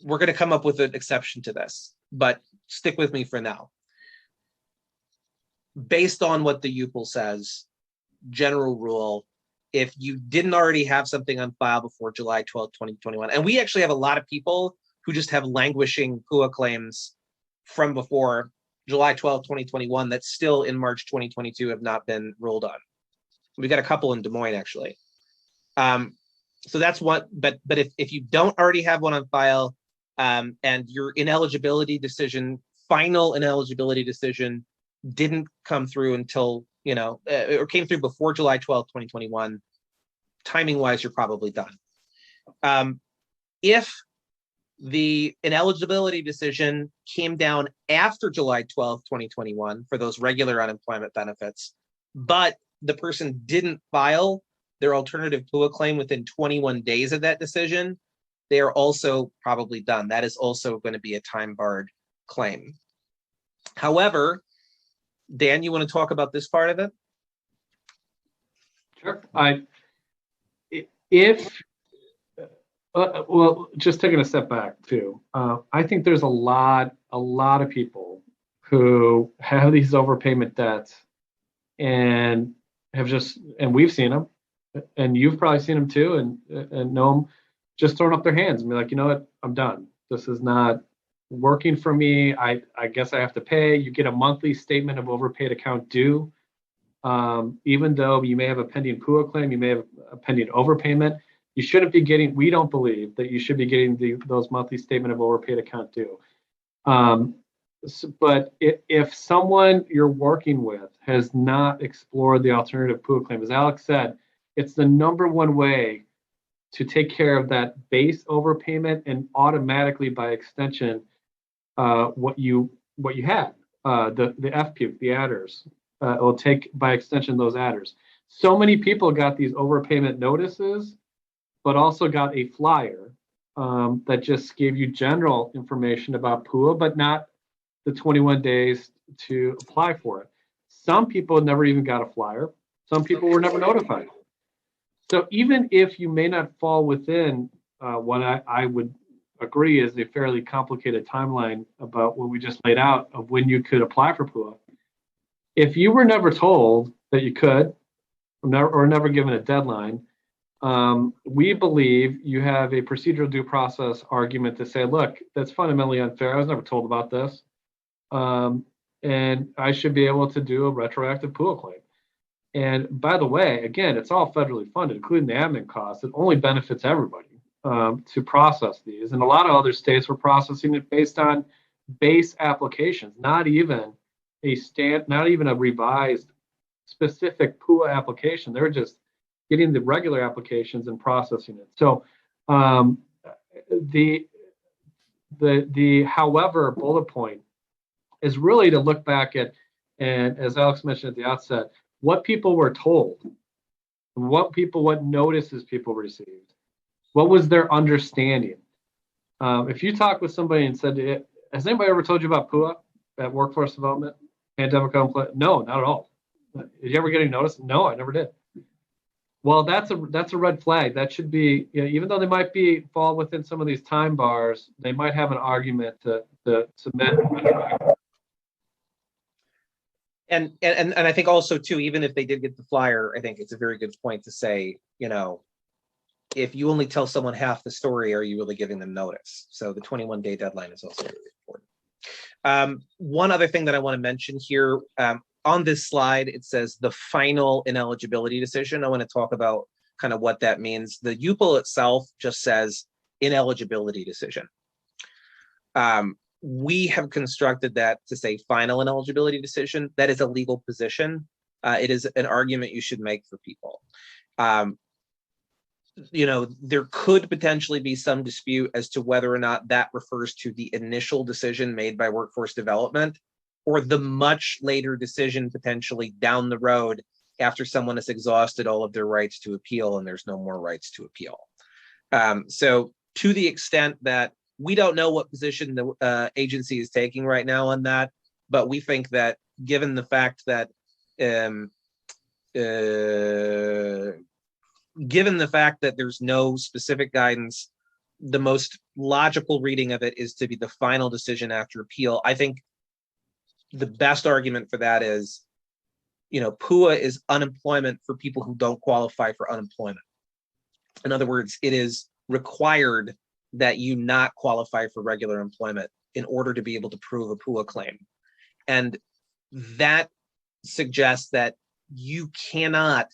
We're going to come up with an exception to this, but stick with me for now. Based on what the UPL says, general rule, if you didn't already have something on file before July 12th, 2021, and we actually have a lot of people who just have languishing PUA claims from before July 12th, 2021 that still in March 2022 have not been ruled on. We got a couple in Des Moines, actually. So that's what, but if you don't already have one on file, and your ineligibility decision, final ineligibility decision didn't come through until, or came through before July 12th, 2021, timing wise, you're probably done. If the ineligibility decision came down after July 12th, 2021 for those regular unemployment benefits, but the person didn't file their alternative PUA claim within 21 days of that decision, they are also probably done. That is also going to be a time-barred claim. However, Dan, you want to talk about this part of it? Sure. Well, just taking a step back too, I think there's a lot of people who have these overpayment debts and we've seen them, and you've probably seen them too, and know them, just throwing up their hands and be like, you know what, I'm done. This is not working for me. I guess I have to pay. You get a monthly statement of overpaid account due. Even though you may have a pending PUA claim, you may have a pending overpayment, you shouldn't be getting, we don't believe that you should be getting those monthly statement of overpaid account due. But if someone you're working with has not explored the alternative PUA claim, as Alex said, it's the #1 way to take care of that base overpayment and automatically, by extension, what you had, the FPUC, the adders. It will take, by extension, those adders. So many people got these overpayment notices, but also got a flyer that just gave you general information about PUA, but not the 21 days to apply for it. Some people never even got a flyer. Some people were never notified. So even if you may not fall within what I would agree is a fairly complicated timeline about what we just laid out of when you could apply for PUA, if you were never told that you could, or never given a deadline, we believe you have a procedural due process argument to say, look, that's fundamentally unfair. I was never told about this. And I should be able to do a retroactive PUA claim. And by the way, again, it's all federally funded, including the admin costs. It only benefits everybody to process these. And a lot of other states were processing it based on base applications, not even a revised specific PUA application. They're just getting the regular applications and processing it. So the however bullet point is really to look back at, and as Alex mentioned at the outset, what people were told, what notices people received, what was their understanding. If you talk with somebody and said, has anybody ever told you about PUA at workforce development, pandemic unemployment? No, not at all. Did you ever get any notice? No, I never did. Well, that's a red flag. That should be, even though they might fall within some of these time bars, they might have an argument to submit. And I think also too, even if they did get the flyer, I think it's a very good point to say, if you only tell someone half the story, are you really giving them notice? So the 21-day deadline is also really important. One other thing that I want to mention here, on this slide, it says the final ineligibility decision. I want to talk about kind of what that means. The UPL itself just says ineligibility decision. We have constructed that to say final ineligibility decision. That is a legal position. It is an argument you should make for people. There could potentially be some dispute as to whether or not that refers to the initial decision made by workforce development or the much later decision potentially down the road after someone has exhausted all of their rights to appeal and there's no more rights to appeal. So to the extent that we don't know what position the agency is taking right now on that, but we think that given the fact that there's no specific guidance, the most logical reading of it is to be the final decision after appeal. I think the best argument for that is, PUA is unemployment for people who don't qualify for unemployment. In other words, it is required that you not qualify for regular employment in order to be able to prove a PUA claim. And that suggests that you cannot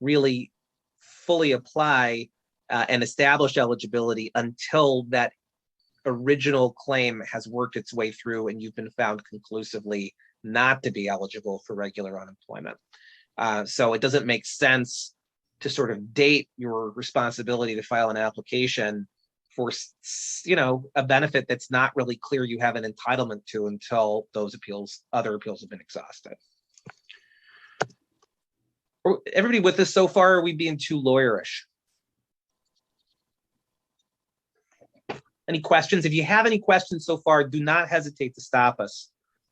really fully apply and establish eligibility until that original claim has worked its way through and you've been found conclusively not to be eligible for regular unemployment. So it doesn't make sense to sort of date your responsibility to file an application for, a benefit that's not really clear you have an entitlement to until those other appeals have been exhausted. Everybody with us so far, are we being too lawyerish? Any questions? If you have any questions so far, do not hesitate to stop us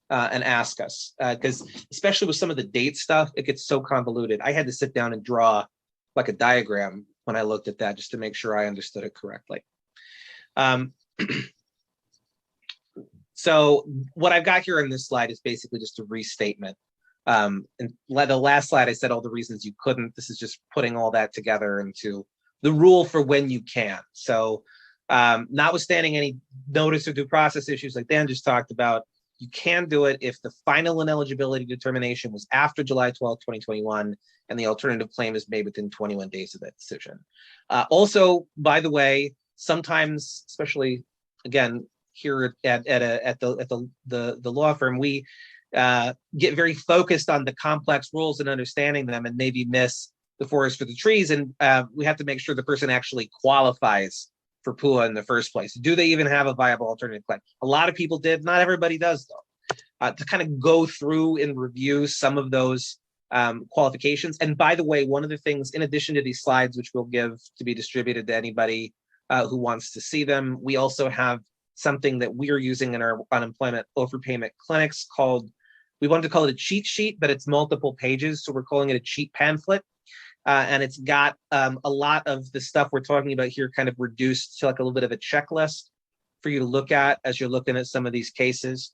and ask us, because especially with some of the date stuff, it gets so convoluted. I had to sit down and draw like a diagram when I looked at that just to make sure I understood it correctly. So what I've got here on this slide is basically just a restatement. And the last slide, I said all the reasons you couldn't. This is just putting all that together into the rule for when you can. So notwithstanding any notice or due process issues like Dan just talked about, you can do it if the final ineligibility determination was after July 12, 2021, and the alternative claim is made within 21 days of that decision. Also, by the way, sometimes, especially again here at the law firm, we get very focused on the complex rules and understanding them, and maybe miss the forest for the trees. And we have to make sure the person actually qualifies for PUA in the first place. Do they even have a viable alternative claim? A lot of people did. Not everybody does, though. To kind of go through and review some of those qualifications. And by the way, one of the things, in addition to these slides, which we'll give to be distributed to anybody who wants to see them, we also have something that we're using in our unemployment overpayment clinics called, we wanted to call it a cheat sheet, but it's multiple pages. So we're calling it a cheat pamphlet. And it's got a lot of the stuff we're talking about here kind of reduced to like a little bit of a checklist for you to look at as you're looking at some of these cases.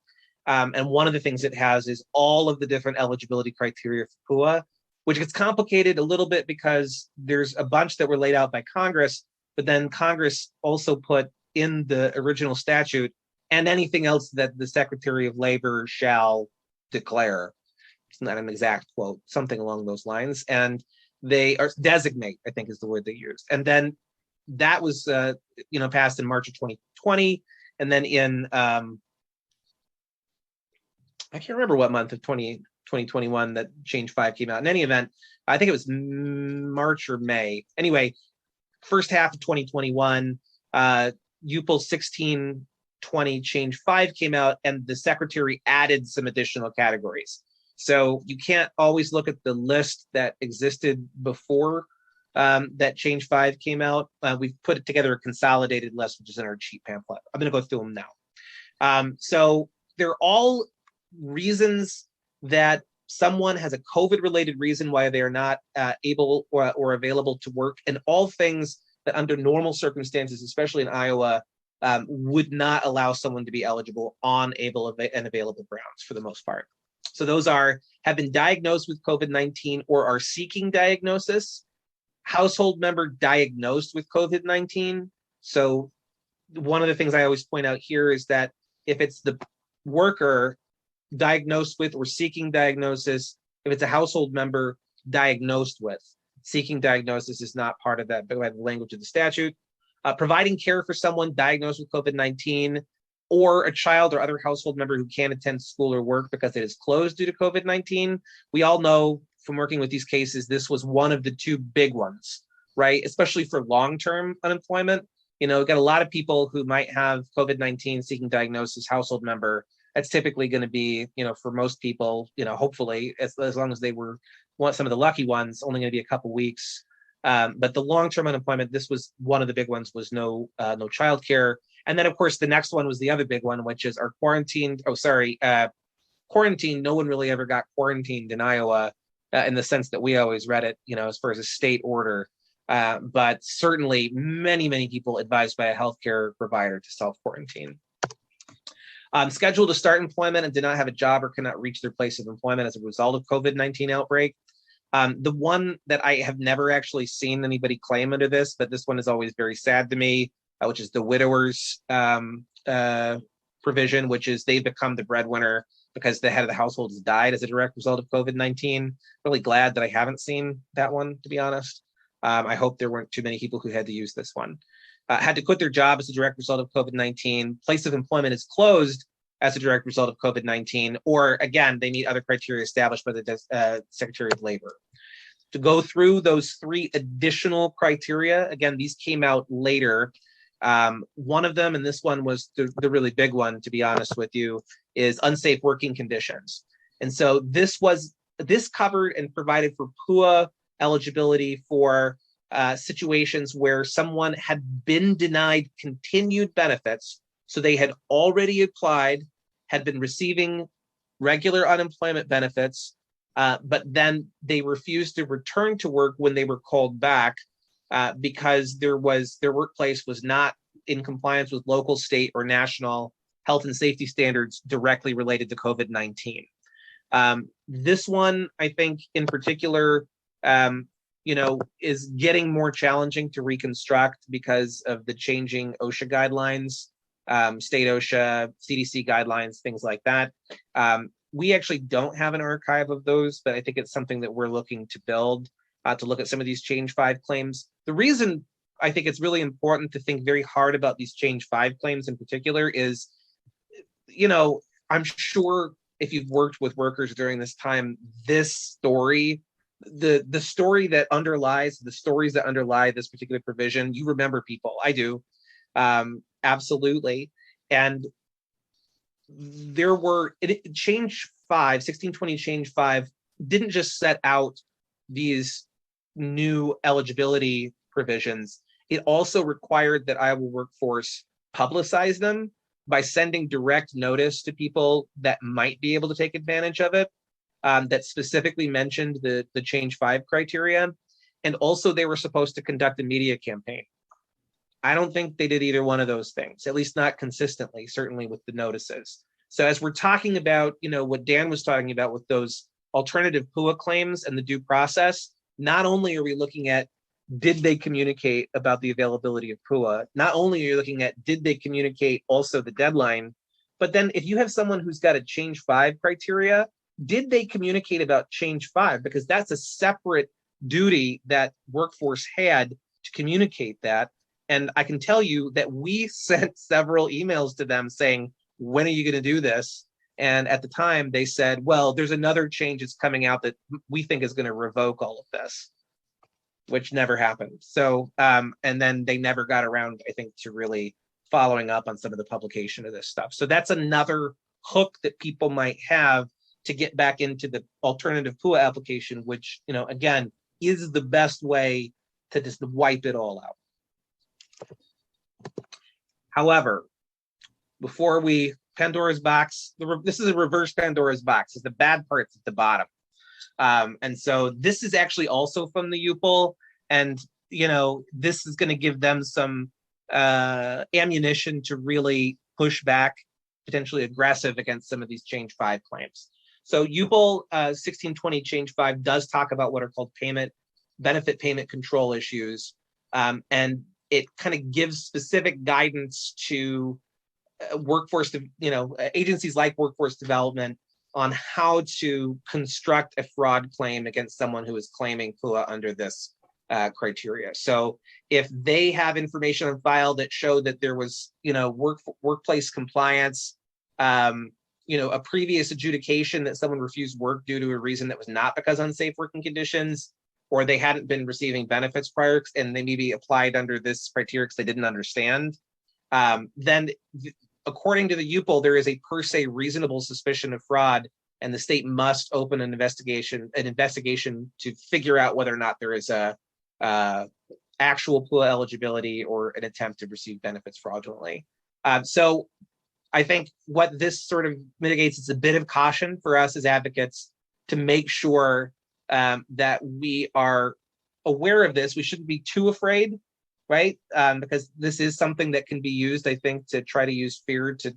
And one of the things it has is all of the different eligibility criteria for PUA, which gets complicated a little bit because there's a bunch that were laid out by Congress, but then Congress also put in the original statute and anything else that the Secretary of Labor shall declare. It's not an exact quote, something along those lines. And they are designate, I think is the word they used. And then that was, passed in March of 2020. And then in, I can't remember what month of 2021 that Change 5 came out. In any event, I think it was March or May. Anyway, first half of 2021, UPL 1620 Change 5 came out, and the Secretary added some additional categories. So you can't always look at the list that existed before that Change 5 came out. We've put together a consolidated list, which is in our cheat pamphlet. I'm going to go through them now. So they're all reasons that someone has a COVID-related reason why they are not able or available to work, and all things that under normal circumstances, especially in Iowa, would not allow someone to be eligible on able and available grounds for the most part. So those have been diagnosed with COVID-19 or are seeking diagnosis, household member diagnosed with COVID-19. So one of the things I always point out here is that if it's the worker diagnosed with or seeking diagnosis, if it's a household member diagnosed with, seeking diagnosis is not part of that by the language of the statute. Providing care for someone diagnosed with COVID-19 or a child or other household member who can't attend school or work because it is closed due to COVID-19. We all know from working with these cases, this was one of the two big ones, right? Especially for long-term unemployment. We've got a lot of people who might have COVID-19 seeking diagnosis, household member. That's typically going to be, for most people, hopefully, as long as they were some of the lucky ones, only going to be a couple weeks. But the long-term unemployment, this was one of the big ones, was no childcare. And then, of course, the next one was the other big one, which is our quarantined. Quarantine. No one really ever got quarantined in Iowa in the sense that we always read it, as far as a state order. But certainly many, many people advised by a healthcare provider to self-quarantine. Scheduled to start employment and did not have a job or could not reach their place of employment as a result of COVID-19 outbreak. The one that I have never actually seen anybody claim under this, but this one is always very sad to me, which is the widower's provision, which is they've become the breadwinner because the head of the household has died as a direct result of COVID-19. Really glad that I haven't seen that one, to be honest. I hope there weren't too many people who had to use this one. Had to quit their job as a direct result of COVID-19. Place of employment is closed as a direct result of COVID-19, or again, they meet other criteria established by the Secretary of Labor. To go through those three additional criteria, again, these came out later. One of them, and this one was the really big one, to be honest with you, is unsafe working conditions. And so this covered and provided for PUA eligibility for situations where someone had been denied continued benefits. So they had already applied, had been receiving regular unemployment benefits, but then they refused to return to work when they were called back because their workplace was not in compliance with local, state, or national health and safety standards directly related to COVID-19. This one, I think, in particular, is getting more challenging to reconstruct because of the changing OSHA guidelines, state OSHA, CDC guidelines, things like that. We actually don't have an archive of those, but I think it's something that we're looking to build to look at some of these Change 5 claims. The reason I think it's really important to think very hard about these Change 5 claims in particular is, I'm sure if you've worked with workers during this time, this story, the stories that underlie this particular provision, you remember people. I do. Absolutely. And there were Change 5, 1620 Change 5 didn't just set out these new eligibility provisions. It also required that Iowa workforce publicize them by sending direct notice to people that might be able to take advantage of it, that specifically mentioned the Change 5 criteria. And also they were supposed to conduct a media campaign. I don't think they did either one of those things, at least not consistently, certainly with the notices. So as we're talking about, what Dan was talking about with those alternative PUA claims and the due process, not only are we looking at did they communicate about the availability of PUA, not only are you looking at did they communicate also the deadline, but then if you have someone who's got a Change 5 criteria, did they communicate about Change 5? Because that's a separate duty that workforce had to communicate that. And I can tell you that we sent several emails to them saying, when are you going to do this? And at the time they said, well, there's another change that's coming out that we think is going to revoke all of this, which never happened. So, and then they never got around, I think, to really following up on some of the publication of this stuff. So that's another hook that people might have to get back into the alternative PUA application, which, again, is the best way to just wipe it all out. However, before Pandora's box, this is a reverse Pandora's box. It's the bad parts at the bottom. And so this is actually also from the UPL. And, this is going to give them some ammunition to really push back, potentially aggressive against some of these Change 5 claims. So UPL 1620 Change 5 does talk about what are called benefit payment control issues. And it kind of gives specific guidance to agencies like workforce development on how to construct a fraud claim against someone who is claiming PUA under this criteria. So if they have information on file that show that there was, workplace compliance, a previous adjudication that someone refused work due to a reason that was not because unsafe working conditions, or they hadn't been receiving benefits prior and they maybe applied under this criteria because they didn't understand, then according to the UPL, there is a per se reasonable suspicion of fraud, and the state must open an investigation to figure out whether or not there is a actual PUA eligibility or an attempt to receive benefits fraudulently. So I think what this sort of mitigates is a bit of caution for us as advocates to make sure that we are aware of this. We shouldn't be too afraid, right? Because this is something that can be used, I think, to try to use fear to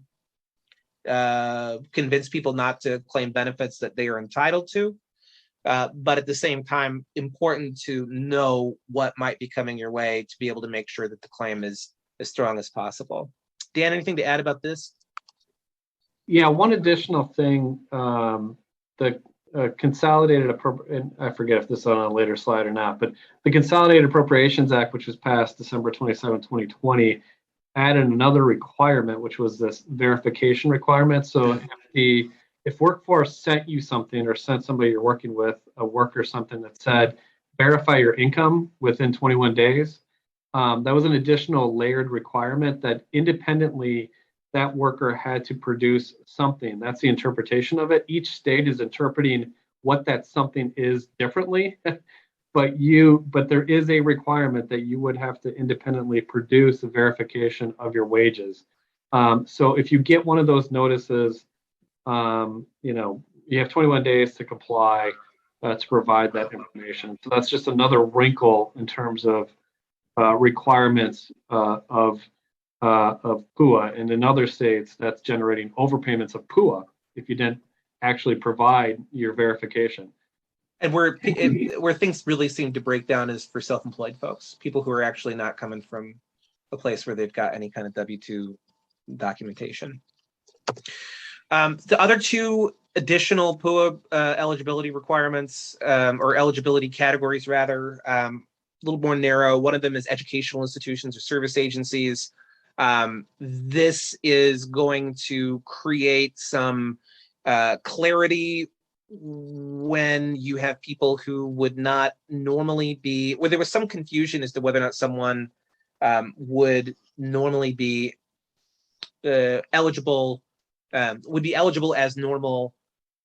convince people not to claim benefits that they are entitled to. But at the same time, important to know what might be coming your way to be able to make sure that the claim is as strong as possible. Dan, anything to add about this? Yeah, one additional thing, the consolidated I forget if this is on a later slide or not, but the Consolidated Appropriations Act, which was passed December 27, 2020, added another requirement, which was this verification requirement. So if Workforce sent you something or sent somebody you're working with, a worker, something that said, verify your income within 21 days, that was an additional layered requirement that independently that worker had to produce something. That's the interpretation of it. Each state is interpreting what that something is differently, but there is a requirement that you would have to independently produce a verification of your wages. So if you get one of those notices, you have 21 days to comply to provide that information. So that's just another wrinkle in terms of requirements of PUA, and in other states that's generating overpayments of PUA if you didn't actually provide your verification. And where things really seem to break down is for self-employed folks, people who are actually not coming from a place where they've got any kind of W-2 documentation. The other two additional PUA eligibility requirements, or eligibility categories rather, a little more narrow. One of them is educational institutions or service agencies. This is going to create some clarity when you have people who would not normally be, where there was some confusion as to whether or not someone would normally be eligible as normal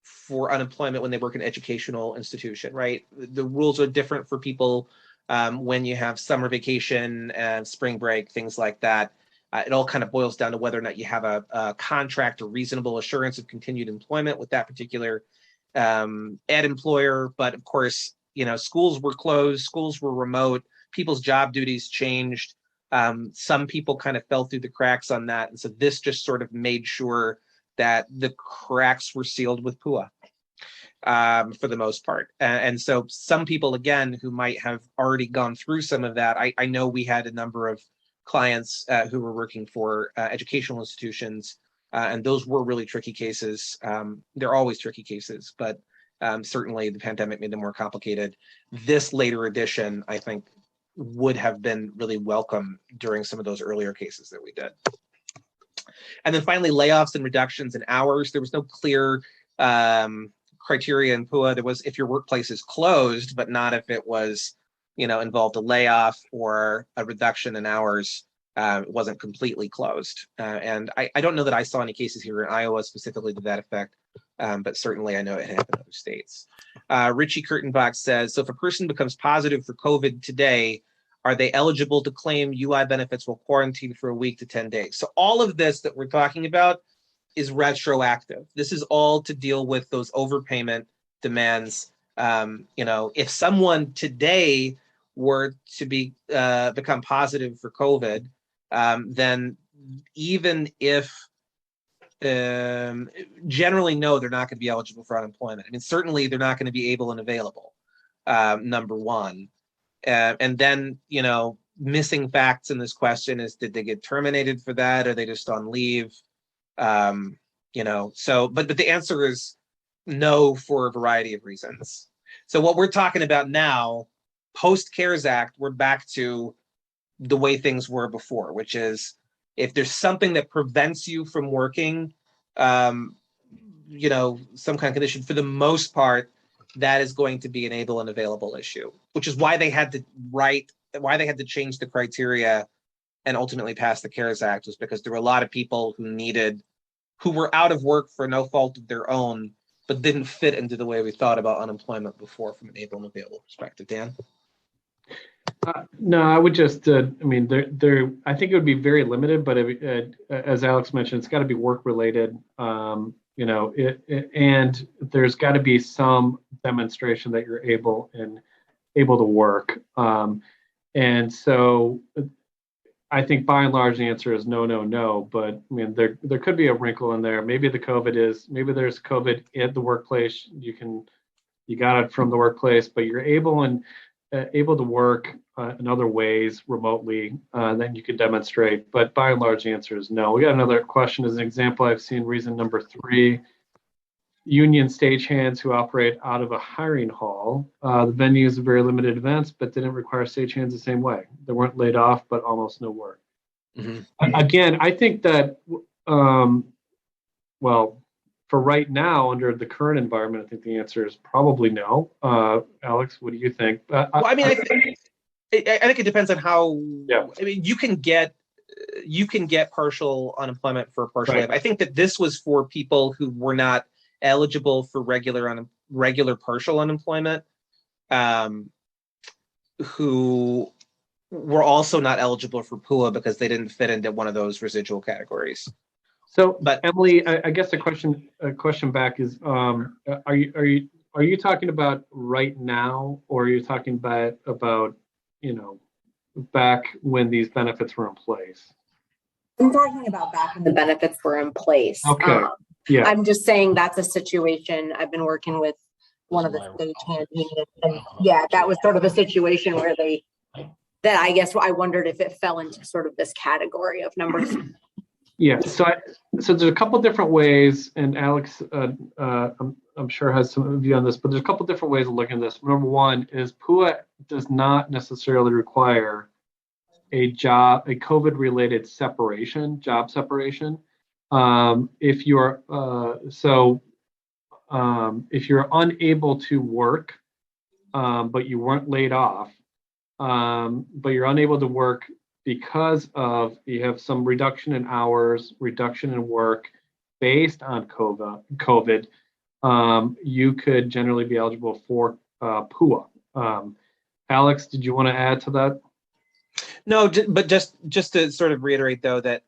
for unemployment when they work in an educational institution, right? The rules are different for people when you have summer vacation and spring break, things like that. It all kind of boils down to whether or not you have a contract or reasonable assurance of continued employment with that particular ad employer. But of course, schools were closed, schools were remote, people's job duties changed. Some people kind of fell through the cracks on that. And so this just sort of made sure that the cracks were sealed with PUA for the most part. And so some people, again, who might have already gone through some of that, I know we had a number of clients who were working for educational institutions, and those were really tricky cases. They're always tricky cases, but certainly the pandemic made them more complicated. This later edition, I think, would have been really welcome during some of those earlier cases that we did. And then finally, layoffs and reductions in hours. There was no clear criteria in PUA. There was if your workplace is closed, but not if it was, involved a layoff or a reduction in hours. It wasn't completely closed. And I don't know that I saw any cases here in Iowa specifically to that effect, but certainly I know it happened in other states. Richie Kurtenbach says, so if a person becomes positive for COVID today, are they eligible to claim UI benefits while quarantined for a week to 10 days? So all of this that we're talking about is retroactive. This is all to deal with those overpayment demands. If someone today were to become positive for COVID, then even if generally, no, they're not going to be eligible for unemployment. I mean, certainly they're not going to be able and available, number one. And then, missing facts in this question is, did they get terminated for that? Are they just on leave? But the answer is no for a variety of reasons. So what we're talking about now, post-CARES Act, we're back to the way things were before, which is if there's something that prevents you from working some kind of condition, for the most part, that is going to be an able and available issue, which is why they had to change the criteria and ultimately pass the CARES Act, was because there were a lot of people who were out of work for no fault of their own, but didn't fit into the way we thought about unemployment before from an able and available perspective. Dan? No, I would just, I think it would be very limited, but as Alex mentioned, it's got to be work related, and there's got to be some demonstration that you're able to work. And so I think by and large, the answer is no, but there could be a wrinkle in there. Maybe there's COVID at the workplace. You got it from the workplace, but you're able to work in other ways remotely, then you can demonstrate. But by and large, the answer is no. We got another question as an example. I've seen reason number 3, union stagehands who operate out of a hiring hall. The venues are very limited events, but didn't require stagehands the same way. They weren't laid off, but almost no work. Mm-hmm. Again, I think that, for right now, under the current environment, I think the answer is probably no. Alex, what do you think? I think it depends on how. Yeah. You can get partial unemployment for partial labor. I think that this was for people who were not eligible for regular partial unemployment, who were also not eligible for PUA because they didn't fit into one of those residual categories. So, but Emily, I guess the question back is, are you talking about right now, or are you talking about back when these benefits were in place? I'm talking about back when the benefits were in place. Okay. Yeah. I'm just saying that's a situation. I've been working with one of the stagehand unions, and that was sort of a situation where I guess I wondered if it fell into sort of this category of number 3. Yeah, so there's a couple different ways, and Alex, I'm sure has some view on this, but there's a couple different ways of looking at this. Number one is PUA does not necessarily require a COVID-related job separation. If you're unable to work, but you weren't laid off, but you're unable to work because you have some reduction in hours, reduction in work based on COVID, you could generally be eligible for PUA. Alex, did you want to add to that? No, but just to sort of reiterate, though, that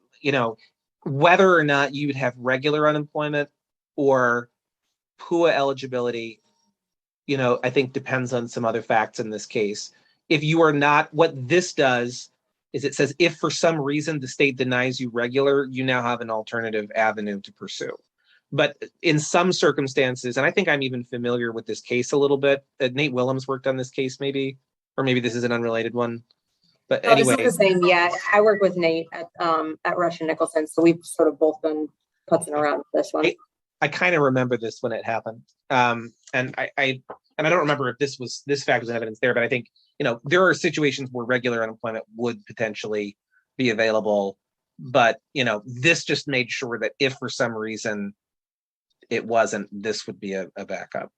whether or not you would have regular unemployment or PUA eligibility, I think depends on some other facts in this case. If you are not, what this does is it says if for some reason the state denies you regular, you now have an alternative avenue to pursue. But in some circumstances, and I think I'm even familiar with this case a little bit, Nate Willems worked on this case maybe, or maybe this is an unrelated one. But anyway. This is the same, yeah. I work with Nate at Rush and Nicholson, so we've sort of both been putzing around with this one. I kind of remember this when it happened. And I don't remember if this fact was evidence there, but I think, there are situations where regular unemployment would potentially be available, but, this just made sure that if for some reason it wasn't, this would be a backup.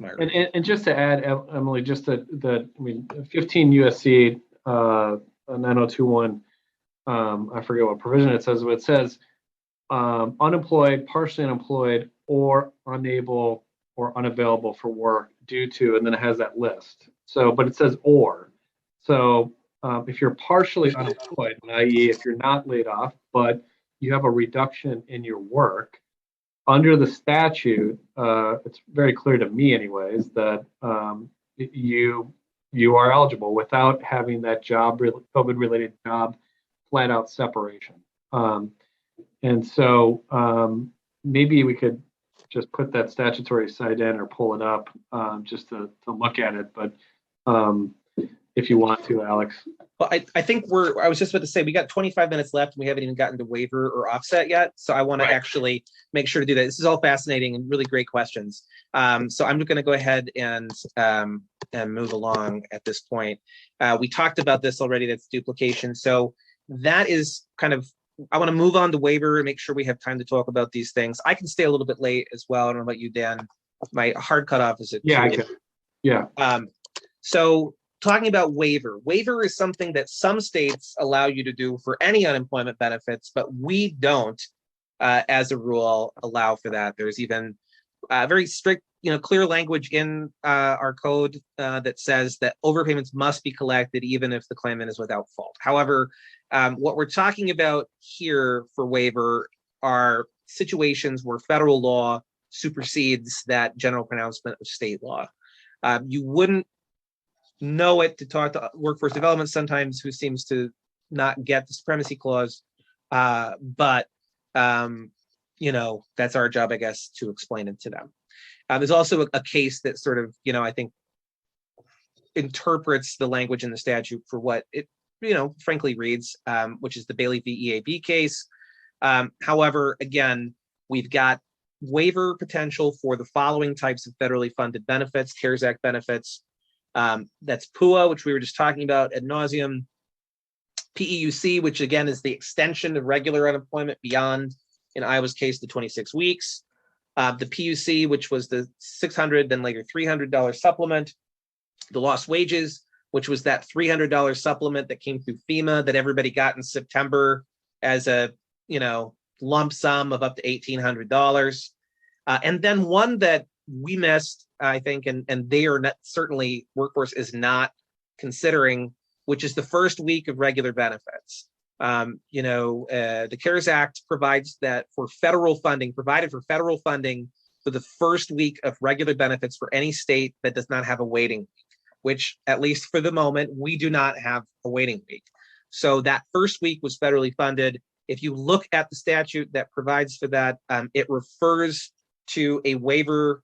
And just to add, Emily, just that 15 USC 9021, I forget what provision it says, but it says unemployed, partially unemployed, or unable or unavailable for work due to, and then it has that list. So, but it says or. So if you're partially unemployed, i.e. if you're not laid off, but you have a reduction in your work, under the statute, it's very clear to me anyways, that you are eligible without having that COVID-related job flat out separation. And so maybe we could just put that statutory site in or pull it up just to look at it. But if you want to, Alex. Well, I think I was just about to say, we got 25 minutes left and we haven't even gotten to waiver or offset yet. So I want to actually make sure to do that. This is all fascinating and really great questions. So I'm going to go ahead and move along at this point. We talked about this already, that's duplication. So that is kind of I want to move on to waiver and make sure we have time to talk about these things. I can stay a little bit late as well. I don't know about you, Dan. My hard cutoff is at Yeah, I 2. can. Yeah. So talking about waiver is something that some states allow you to do for any unemployment benefits, but we don't, as a rule, allow for that. There's even very strict, clear language in our code that says that overpayments must be collected even if the claimant is without fault. However, what we're talking about here for waiver are situations where federal law supersedes that general pronouncement of state law. You wouldn't know it to talk to workforce development sometimes, who seems to not get the supremacy clause, but that's our job, I guess, to explain it to them. There's also a case that sort of, I think, interprets the language in the statute for what it, frankly reads, which is the Bailey v. EAB case. However, again, we've got waiver potential for the following types of federally funded benefits, CARES Act benefits. That's PUA, which we were just talking about ad nauseum, PEUC, which again is the extension of regular unemployment beyond, in Iowa's case, the 26 weeks. The PUC, which was the $600, then later $300 supplement. The lost wages, which was that $300 supplement that came through FEMA that everybody got in September as a, lump sum of up to $1,800. And then one that we missed, I think, and they are not, certainly workforce is not considering, which is the first week of regular benefits. The CARES Act provides that for federal funding, provided for federal funding for the first week of regular benefits for any state that does not have a waiting week, which, at least for the moment, we do not have a waiting week. So that first week was federally funded. If you look at the statute that provides for that, it refers to a waiver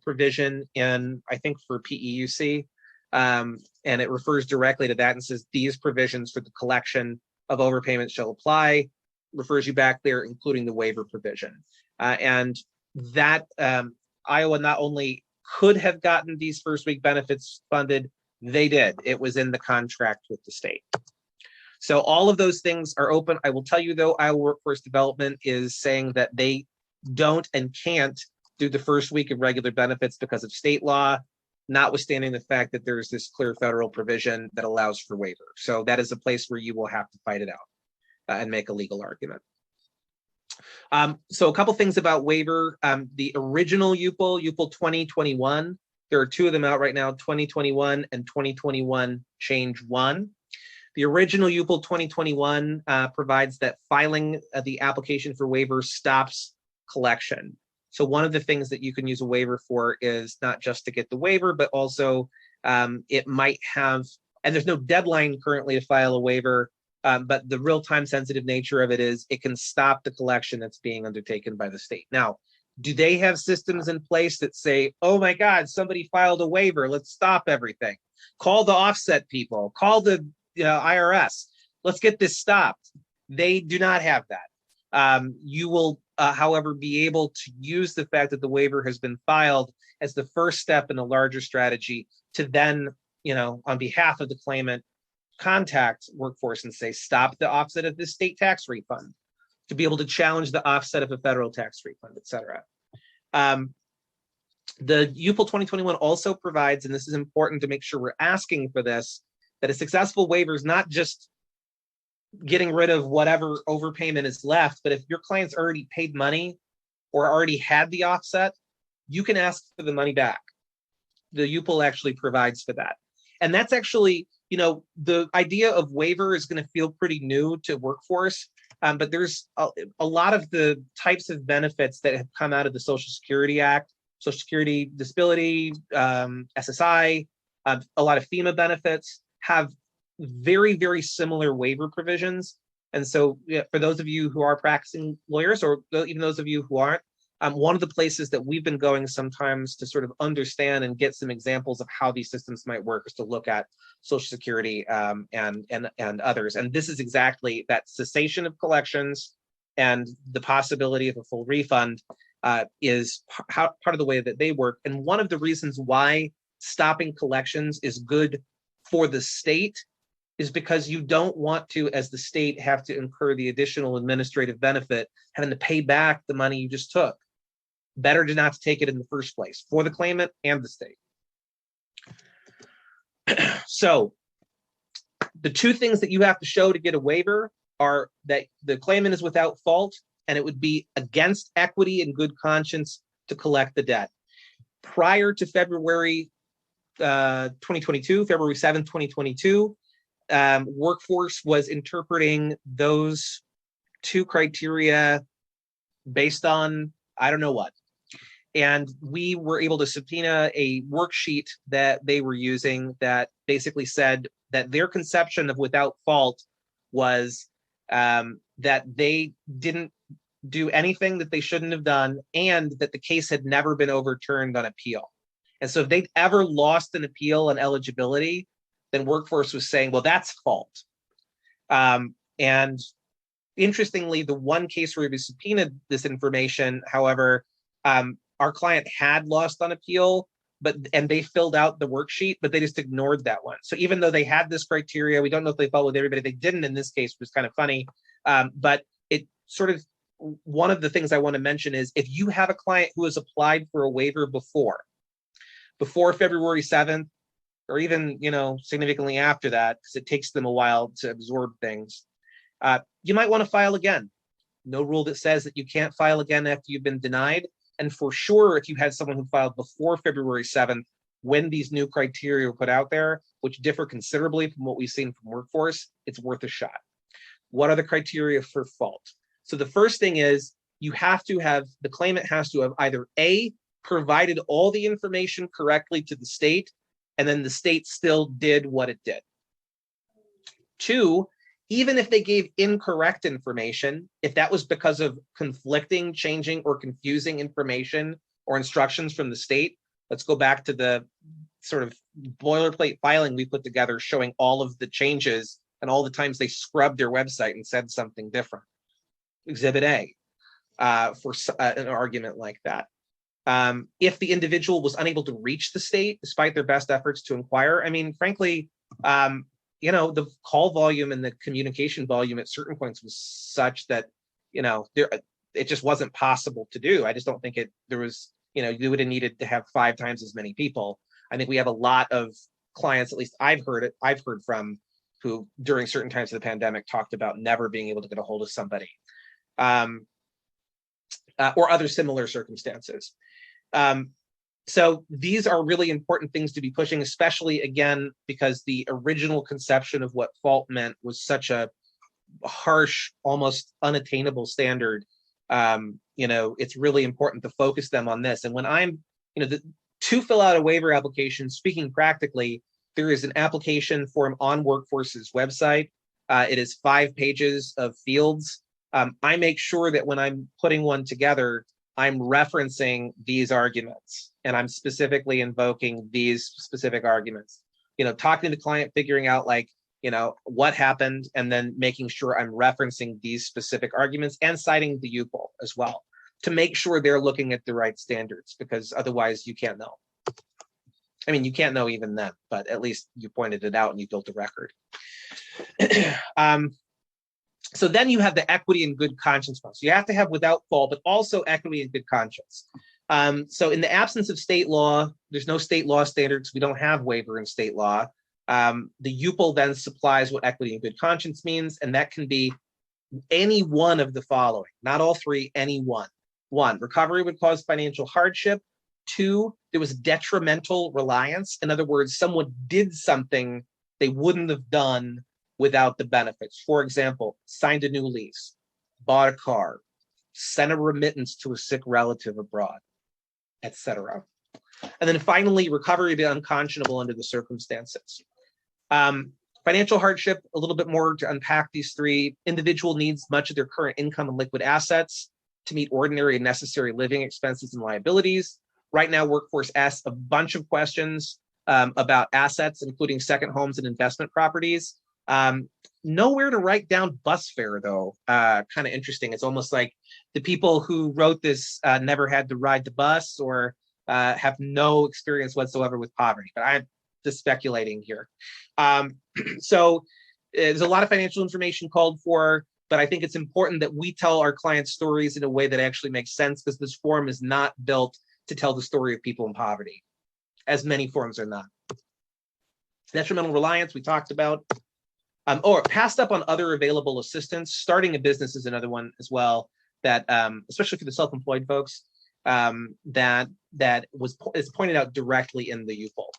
provision in, I think, for PEUC, and it refers directly to that and says these provisions for the collection of overpayments shall apply, refers you back there, including the waiver provision. And that Iowa not only could have gotten these first week benefits funded, they did. It was in the contract with the state. So all of those things are open. I will tell you, though, Iowa Workforce Development is saying that they don't and can't do the first week of regular benefits because of state law, notwithstanding the fact that there's this clear federal provision that allows for waiver. So that is a place where you will have to fight it out and make a legal argument. So a couple things about waiver. The original UPL 2021, there are 2 of them out right now, 2021 and 2021 change 1. The original UPL 2021 provides that filing the application for waiver stops collection. So one of the things that you can use a waiver for is not just to get the waiver, but also it might have, and there's no deadline currently to file a waiver, but the real time sensitive nature of it is it can stop the collection that's being undertaken by the state. Now, do they have systems in place that say, oh my God, somebody filed a waiver, let's stop everything. Call the offset people, call the IRS, let's get this stopped. They do not have that. You will, however, be able to use the fact that the waiver has been filed as the first step in a larger strategy to then, on behalf of the claimant, contact workforce and say, stop the offset of this state tax refund, to be able to challenge the offset of a federal tax refund, et cetera. The UPL 2021 also provides, and this is important to make sure we're asking for this, that a successful waiver is not just getting rid of whatever overpayment is left, but if your client's already paid money or already had the offset, you can ask for the money back. The UPL actually provides for that. And that's actually, the idea of waiver is going to feel pretty new to workforce, but there's a lot of the types of benefits that have come out of the Social Security Act, Social Security Disability, SSI, a lot of FEMA benefits have very, very similar waiver provisions. And so for those of you who are practicing lawyers, or even those of you who aren't, one of the places that we've been going sometimes to sort of understand and get some examples of how these systems might work is to look at Social Security and others. And this is exactly that cessation of collections and the possibility of a full refund is part of the way that they work. And one of the reasons why stopping collections is good for the state is because you don't want to, as the state, have to incur the additional administrative benefit, having to pay back the money you just took. Better to not take it in the first place for the claimant and the state. So the two things that you have to show to get a waiver are that the claimant is without fault, and it would be against equity and good conscience to collect the debt. Prior to February 2022, February 7th, 2022, Workforce was interpreting those two criteria based on I don't know what. And we were able to subpoena a worksheet that they were using that basically said that their conception of without fault was that they didn't do anything that they shouldn't have done, and that the case had never been overturned on appeal. And so if they'd ever lost an appeal on eligibility, then Workforce was saying, well, that's fault. And interestingly, the one case where we subpoenaed this information, however, our client had lost on appeal, and they filled out the worksheet, but they just ignored that one. So even though they had this criteria, we don't know if they followed everybody. They didn't in this case, which was kind of funny. But it sort of, one of the things I want to mention is if you have a client who has applied for a waiver before February 7th, or even, significantly after that, because it takes them a while to absorb things, you might want to file again. No rule that says that you can't file again after you've been denied. And for sure, if you had someone who filed before February 7th, when these new criteria were put out there, which differ considerably from what we've seen from Workforce, it's worth a shot. What are the criteria for fault? So the first thing is the claimant has to have either A, provided all the information correctly to the state, and then the state still did what it did. 2, even if they gave incorrect information, if that was because of conflicting, changing, or confusing information or instructions from the state, let's go back to the sort of boilerplate filing we put together showing all of the changes and all the times they scrubbed their website and said something different. Exhibit A for an argument like that. If the individual was unable to reach the state despite their best efforts to inquire, frankly, the call volume and the communication volume at certain points was such that, it just wasn't possible to do. I just don't think you would have needed to have 5 times as many people. I think we have a lot of clients, at least I've heard from, who during certain times of the pandemic talked about never being able to get a hold of somebody, or other similar circumstances. So these are really important things to be pushing, especially, again, because the original conception of what fault meant was such a harsh, almost unattainable standard. It's really important to focus them on this. And when to fill out a waiver application, speaking practically, there is an application form on Workforce's website. It is 5 pages of fields. I make sure that when I'm putting one together, I'm referencing these arguments, and I'm specifically invoking these specific arguments. Talking to the client, figuring out what happened, and then making sure I'm referencing these specific arguments and citing the UPOL as well to make sure they're looking at the right standards, because otherwise you can't know. You can't know even then, but at least you pointed it out and you built a record. So then you have the equity and good conscience part. So you have to have without fault, but also equity and good conscience. So in the absence of state law, there's no state law standards. We don't have waiver in state law. The UPOL then supplies what equity and good conscience means, and that can be any one of the following, not all 3, any one. 1, recovery would cause financial hardship. 2, there was detrimental reliance. In other words, someone did something they wouldn't have done without the benefits. For example, signed a new lease, bought a car, sent a remittance to a sick relative abroad, etc. And then finally, recovery would be unconscionable under the circumstances. Financial hardship, a little bit more to unpack these 3. Individual needs much of their current income and liquid assets to meet ordinary and necessary living expenses and liabilities. Right now, Workforce asks a bunch of questions about assets, including second homes and investment properties. Nowhere to write down bus fare, though. Kind of interesting. It's almost like the people who wrote this never had to ride the bus or have no experience whatsoever with poverty. But I'm just speculating here. So there's a lot of financial information called for, but I think it's important that we tell our clients' stories in a way that actually makes sense, because this forum is not built to tell the story of people in poverty, as many forums are not. Detrimental reliance, we talked about. Or passed up on other available assistance. Starting a business is another one as well, that especially for the self-employed folks, that is pointed out directly in the U-Poll.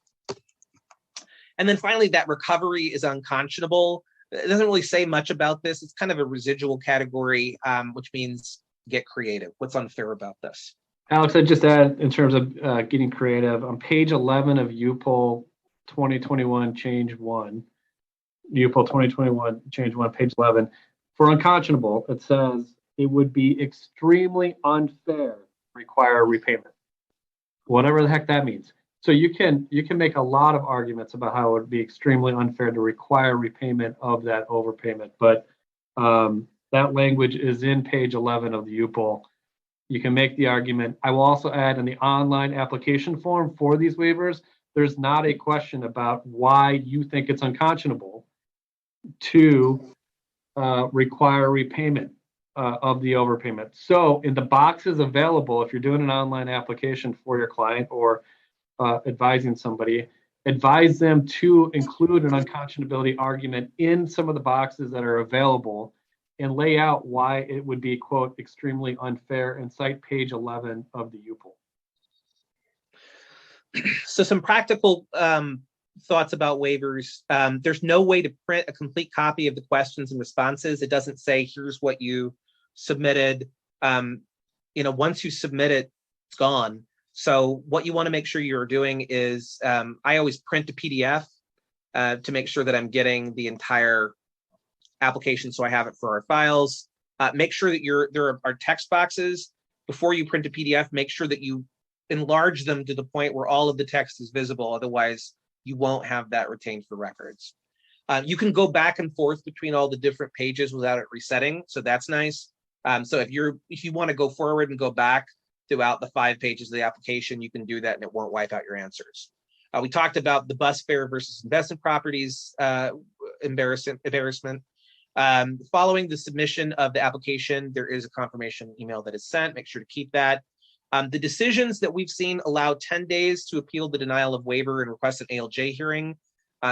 And then finally, that recovery is unconscionable. It doesn't really say much about this. It's kind of a residual category, which means get creative. What's unfair about this? Alex, I'd just add, in terms of getting creative, on page 11 of U-Poll 2021 change 1, U-Poll 2021 change 1, page 11, for unconscionable, it says it would be extremely unfair to require repayment, whatever the heck that means. So you can make a lot of arguments about how it would be extremely unfair to require repayment of that overpayment, but that language is in page 11 of the U-Poll. You can make the argument. I will also add, in the online application form for these waivers, there's not a question about why you think it's unconscionable to require repayment of the overpayment. So in the boxes available, if you're doing an online application for your client or advising somebody, advise them to include an unconscionability argument in some of the boxes that are available, and lay out why it would be, quote, extremely unfair, and cite page 11 of the U-Poll. So some practical thoughts about waivers. There's no way to print a complete copy of the questions and responses. It doesn't say, here's what you submitted. Once you submit it, it's gone. So what you want to make sure you're doing is, I always print a PDF to make sure that I'm getting the entire application, so I have it for our files. Make sure that there are text boxes. Before you print a PDF, make sure that you enlarge them to the point where all of the text is visible. Otherwise, you won't have that retained for records. You can go back and forth between all the different pages without it resetting, so that's nice. So if you want to go forward and go back throughout the 5 pages of the application, you can do that and it won't wipe out your answers. We talked about the bus fare versus investment properties embarrassment. Following the submission of the application, there is a confirmation email that is sent. Make sure to keep that. The decisions that we've seen allow 10 days to appeal the denial of waiver and request an ALJ hearing.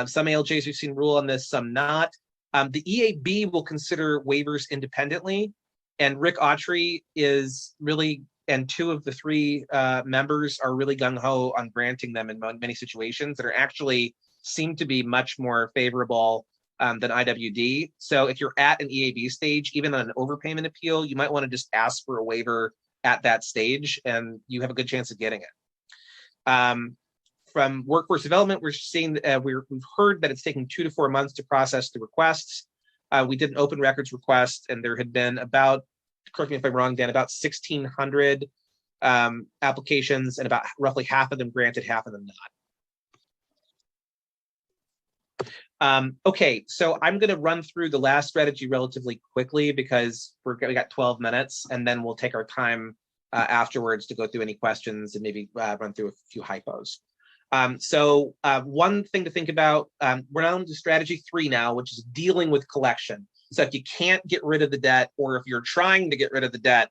Some ALJs we've seen rule on this, some not. The EAB will consider waivers independently, and Rick Autry is really, and 2 of the 3 members are really gung-ho on granting them in many situations that are actually seem to be much more favorable than IWD. So if you're at an EAB stage, even on an overpayment appeal, you might want to just ask for a waiver at that stage, and you have a good chance of getting it. From workforce development, we're seeing we've heard that it's taking 2 to 4 months to process the requests. We did an open records request, and there had been about, correct me if I'm wrong, Dan, about 1,600 applications, and about roughly half of them granted, half of them not. Okay, so I'm going to run through the last strategy relatively quickly because we got 12 minutes, and then we'll take our time afterwards to go through any questions and maybe run through a few hypos. So one thing to think about, we're on to strategy 3 now, which is dealing with collection. So if you can't get rid of the debt, or if you're trying to get rid of the debt,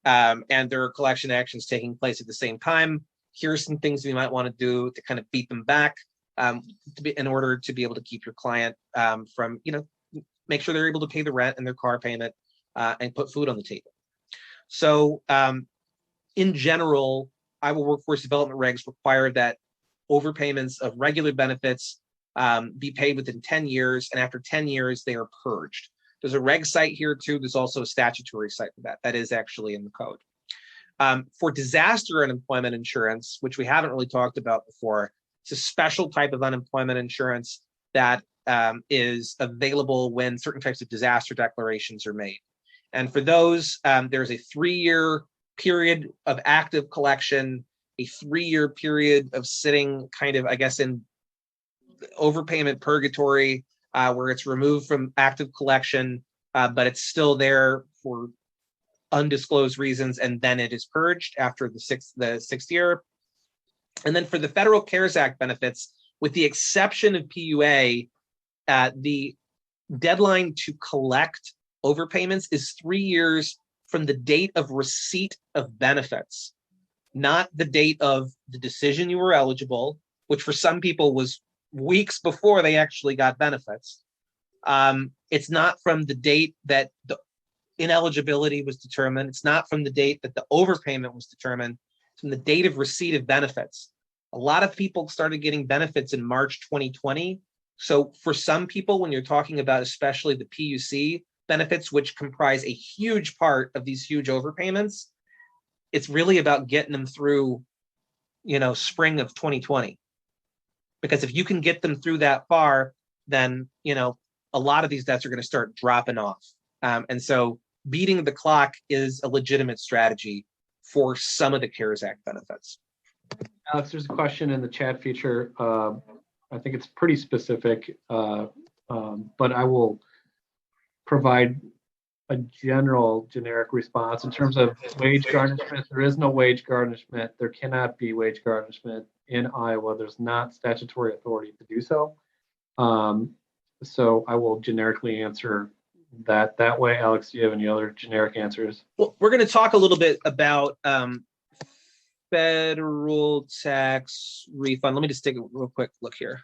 and there are collection actions taking place at the same time, here's some things you might want to do to kind of beat them back. In order to be able to keep your client from, make sure they're able to pay the rent and their car payment and put food on the table. So in general, Iowa workforce development regs require that overpayments of regular benefits be paid within 10 years, and after 10 years, they are purged. There's a reg site here too. There's also a statutory site for that. That is actually in the code. For disaster unemployment insurance, which we haven't really talked about before, it's a special type of unemployment insurance that is available when certain types of disaster declarations are made. And for those, there's a 3-year period of active collection, a 3-year period of sitting kind of, I guess, in overpayment purgatory, where it's removed from active collection, but it's still there for undisclosed reasons, and then it is purged after the sixth year. And then for the Federal CARES Act benefits, with the exception of PUA, the deadline to collect overpayments is 3 years from the date of receipt of benefits, not the date of the decision you were eligible, which for some people was weeks before they actually got benefits. It's not from the date that the ineligibility was determined. It's not from the date that the overpayment was determined. It's from the date of receipt of benefits. A lot of people started getting benefits in March 2020. So for some people, when you're talking about especially the PUC benefits, which comprise a huge part of these huge overpayments, it's really about getting them through, spring of 2020. Because if you can get them through that far, then, a lot of these debts are going to start dropping off. And so beating the clock is a legitimate strategy for some of the CARES Act benefits. Alex, there's a question in the chat feature. I think it's pretty specific, but I will provide a generic response in terms of wage garnishment. There is no wage garnishment. There cannot be wage garnishment in Iowa. There's not statutory authority to do so. So I will generically answer that way. Alex, do you have any other generic answers? Well, we're going to talk a little bit about federal tax refund. Let me just take a real quick look here.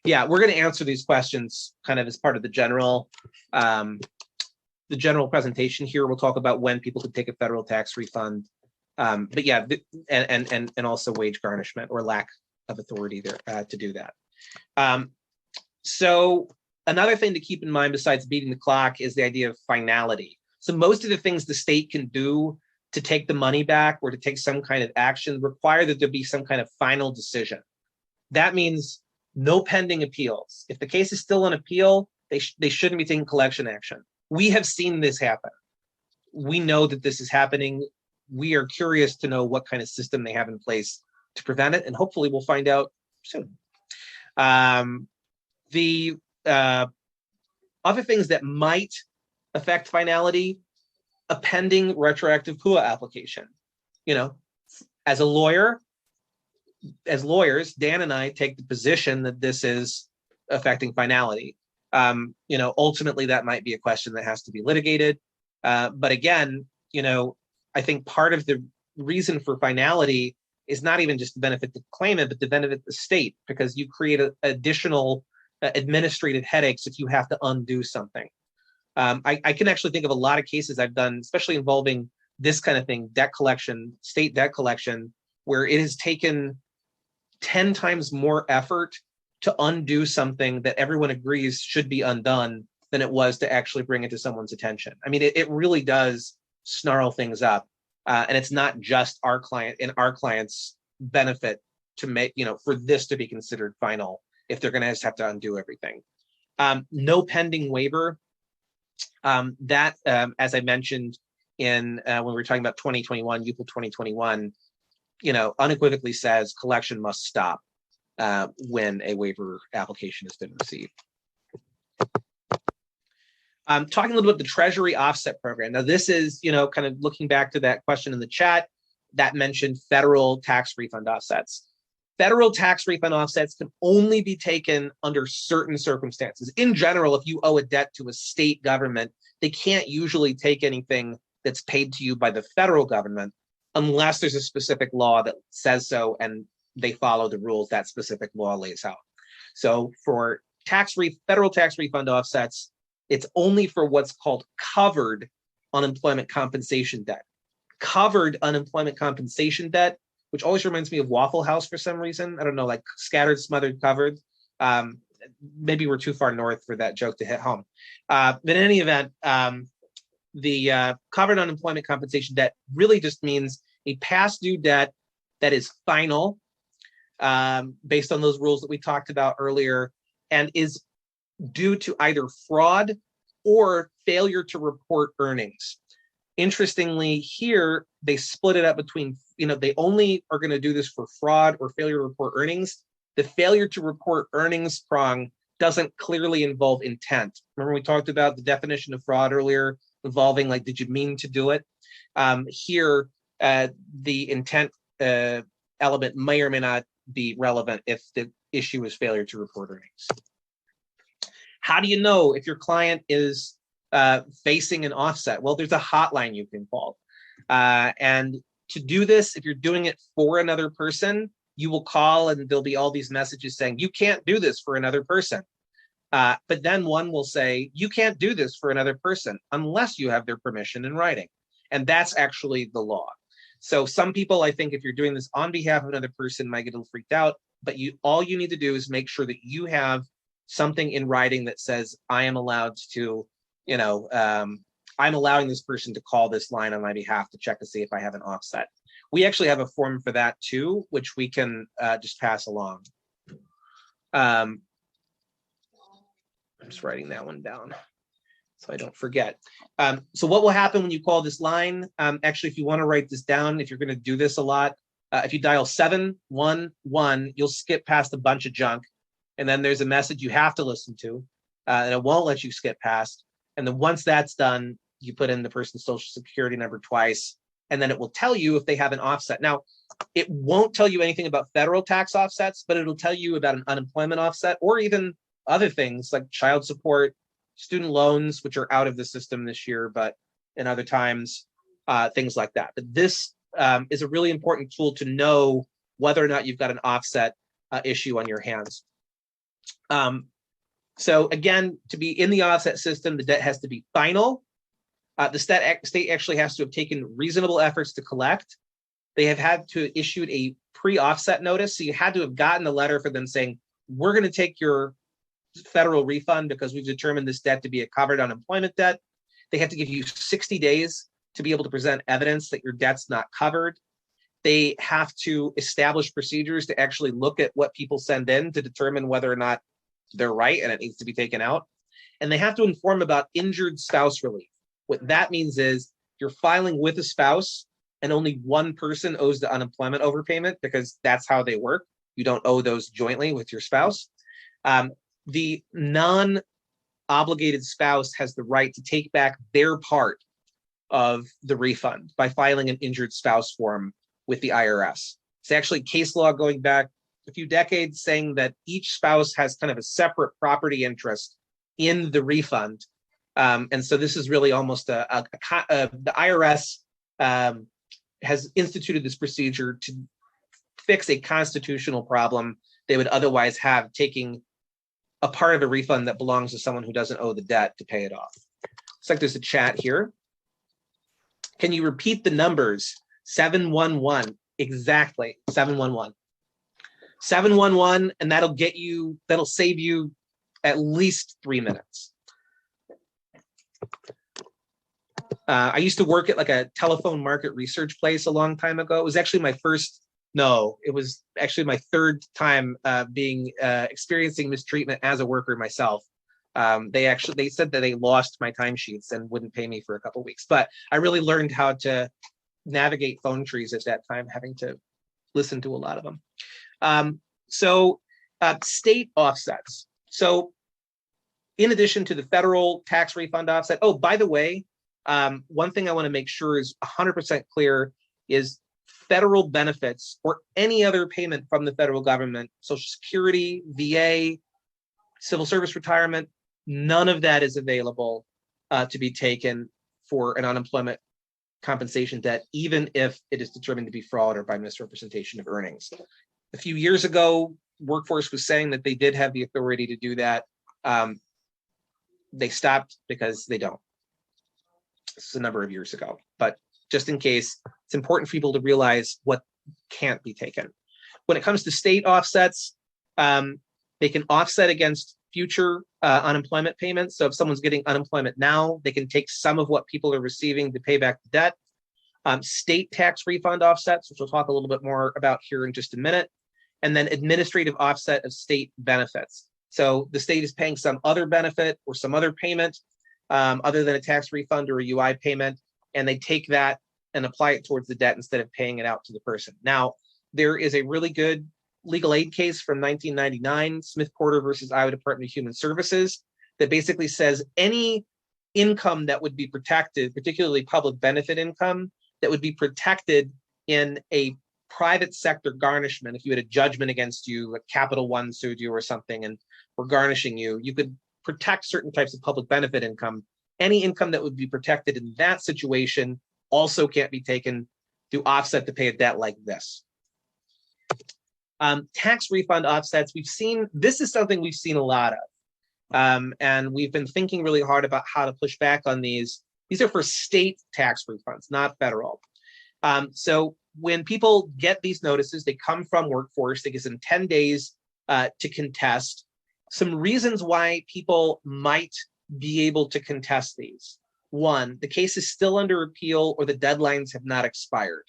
Yeah, we're going to answer these questions kind of as part of the general presentation here. We'll talk about when people could take a federal tax refund. But yeah, and also wage garnishment or lack of authority there to do that. So another thing to keep in mind besides beating the clock is the idea of finality. So most of the things the state can do to take the money back or to take some kind of action require that there be some kind of final decision. That means no pending appeals. If the case is still on appeal, they shouldn't be taking collection action. We have seen this happen. We know that this is happening. We are curious to know what kind of system they have in place to prevent it, and hopefully we'll find out soon. The other things that might affect finality, a pending retroactive PUA application. As lawyers, Dan and I take the position that this is affecting finality. Ultimately that might be a question that has to be litigated. But again, I think part of the reason for finality is not even just to benefit the claimant, but to benefit the state, because you create additional administrative headaches if you have to undo something. I can actually think of a lot of cases I've done, especially involving this kind of thing, debt collection, state debt collection, where it has taken 10 times more effort to undo something that everyone agrees should be undone than it was to actually bring it to someone's attention. I mean, it really does snarl things up. And it's not just our client and our client's benefit to make, for this to be considered final if they're going to just have to undo everything. No pending waiver. That, as I mentioned when we were talking about 2021, UPL 2021, unequivocally says collection must stop when a waiver application has been received. Talking a little bit about the Treasury Offset Program. Now, this is, kind of looking back to that question in the chat that mentioned federal tax refund offsets. Federal tax refund offsets can only be taken under certain circumstances. In general, if you owe a debt to a state government, they can't usually take anything that's paid to you by the federal government unless there's a specific law that says so and they follow the rules that specific law lays out. So for federal tax refund offsets, it's only for what's called covered unemployment compensation debt. Covered unemployment compensation debt, which always reminds me of Waffle House for some reason. I don't know, like scattered, smothered, covered. Maybe we're too far north for that joke to hit home. But in any event, the covered unemployment compensation debt really just means a past due debt that is final, based on those rules that we talked about earlier, and is due to either fraud or failure to report earnings. Interestingly, here they split it up between, they only are going to do this for fraud or failure to report earnings. The failure to report earnings prong doesn't clearly involve intent. Remember we talked about the definition of fraud earlier, involving like, did you mean to do it? Here, the intent element may or may not be relevant if the issue is failure to report earnings. How do you know if your client is facing an offset? Well, there's a hotline you can call. And to do this, if you're doing it for another person, you will call and there'll be all these messages saying, you can't do this for another person. But then one will say, you can't do this for another person unless you have their permission in writing. And that's actually the law. So some people, I think if you're doing this on behalf of another person, might get a little freaked out, but all you need to do is make sure that you have something in writing that says, I am allowed to, I'm allowing this person to call this line on my behalf to check to see if I have an offset. We actually have a form for that too, which we can just pass along. I'm just writing that one down so I don't forget. So what will happen when you call this line? Actually, if you want to write this down, if you're going to do this a lot, if you dial 711, you'll skip past a bunch of junk. And then there's a message you have to listen to, and it won't let you skip past. And then once that's done, you put in the person's social security number twice, and then it will tell you if they have an offset. Now, it won't tell you anything about federal tax offsets, but it'll tell you about an unemployment offset or even other things like child support, student loans, which are out of the system this year, but in other times, things like that. But this is a really important tool to know whether or not you've got an offset issue on your hands. So again, to be in the offset system, the debt has to be final. The state actually has to have taken reasonable efforts to collect. They have had to issue a pre-offset notice. So you had to have gotten a letter for them saying, we're going to take your federal refund because we've determined this debt to be a covered unemployment debt. They have to give you 60 days to be able to present evidence that your debt's not covered. They have to establish procedures to actually look at what people send in to determine whether or not they're right and it needs to be taken out. And they have to inform about injured spouse relief. What that means is you're filing with a spouse and only one person owes the unemployment overpayment because that's how they work. You don't owe those jointly with your spouse. The non-obligated spouse has the right to take back their part of the refund by filing an injured spouse form with the IRS. It's actually case law going back a few decades saying that each spouse has kind of a separate property interest in the refund. And so this is really almost the IRS has instituted this procedure to fix a constitutional problem they would otherwise have, taking a part of a refund that belongs to someone who doesn't owe the debt to pay it off. Looks like there's a chat here. Can you repeat the numbers? 711, exactly, 711. 711, and that'll save you at least 3 minutes. I used to work at like a telephone market research place a long time ago. It was actually my third time experiencing mistreatment as a worker myself. They said that they lost my timesheets and wouldn't pay me for a couple of weeks. But I really learned how to navigate phone trees at that time, having to listen to a lot of them. State offsets. So in addition to the federal tax refund offset, oh, by the way, one thing I want to make sure is 100% clear is federal benefits or any other payment from the federal government, Social Security, VA, civil service retirement, none of that is available to be taken for an unemployment compensation debt, even if it is determined to be fraud or by misrepresentation of earnings. A few years ago, Workforce was saying that they did have the authority to do that. They stopped because they don't. This is a number of years ago, but just in case, it's important for people to realize what can't be taken. When it comes to state offsets, they can offset against future unemployment payments. So if someone's getting unemployment now, they can take some of what people are receiving to pay back the debt. State tax refund offsets, which we'll talk a little bit more about here in just a minute. And then administrative offset of state benefits. So the state is paying some other benefit or some other payment other than a tax refund or a UI payment, and they take that and apply it towards the debt instead of paying it out to the person. Now, there is a really good legal aid case from 1999, Smith Porter versus Iowa Department of Human Services, that basically says any income that would be protected, particularly public benefit income, that would be protected in a private sector garnishment. If you had a judgment against you, a Capital One sued you or something, and were garnishing you, you could protect certain types of public benefit income. Any income that would be protected in that situation also can't be taken to offset to pay a debt like this. Tax refund offsets, this is something we've seen a lot of. And we've been thinking really hard about how to push back on these. These are for state tax refunds, not federal. So when people get these notices, they come from workforce, they give them 10 days to contest. Some reasons why people might be able to contest these. One, the case is still under appeal or the deadlines have not expired.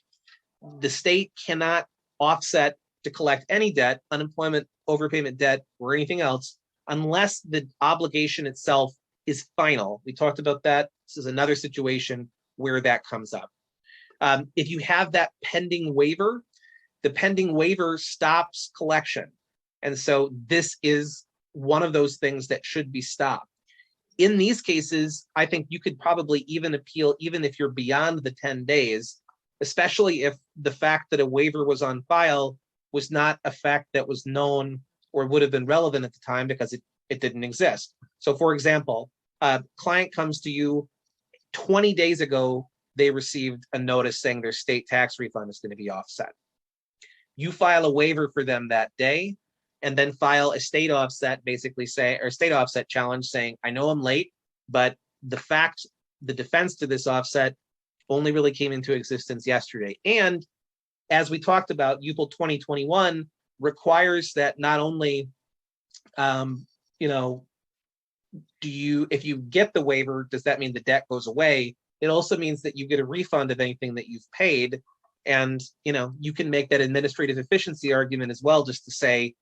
The state cannot offset to collect any debt, unemployment overpayment debt, or anything else, unless the obligation itself is final. We talked about that. This is another situation where that comes up. If you have that pending waiver, the pending waiver stops collection. And so this is one of those things that should be stopped. In these cases, I think you could probably even appeal, even if you're beyond the 10 days, especially if the fact that a waiver was on file was not a fact that was known or would have been relevant at the time because it didn't exist. So for example, a client comes to you 20 days ago, they received a notice saying their state tax refund is going to be offset. You file a waiver for them that day and then file a state offset, basically state offset challenge saying, I know I'm late, but the defense to this offset only really came into existence yesterday. And as we talked about, UPL 2021 requires that not only, if you get the waiver, does that mean the debt goes away? It also means that you get a refund of anything that you've paid. And, you can make that administrative efficiency argument as well, just to say,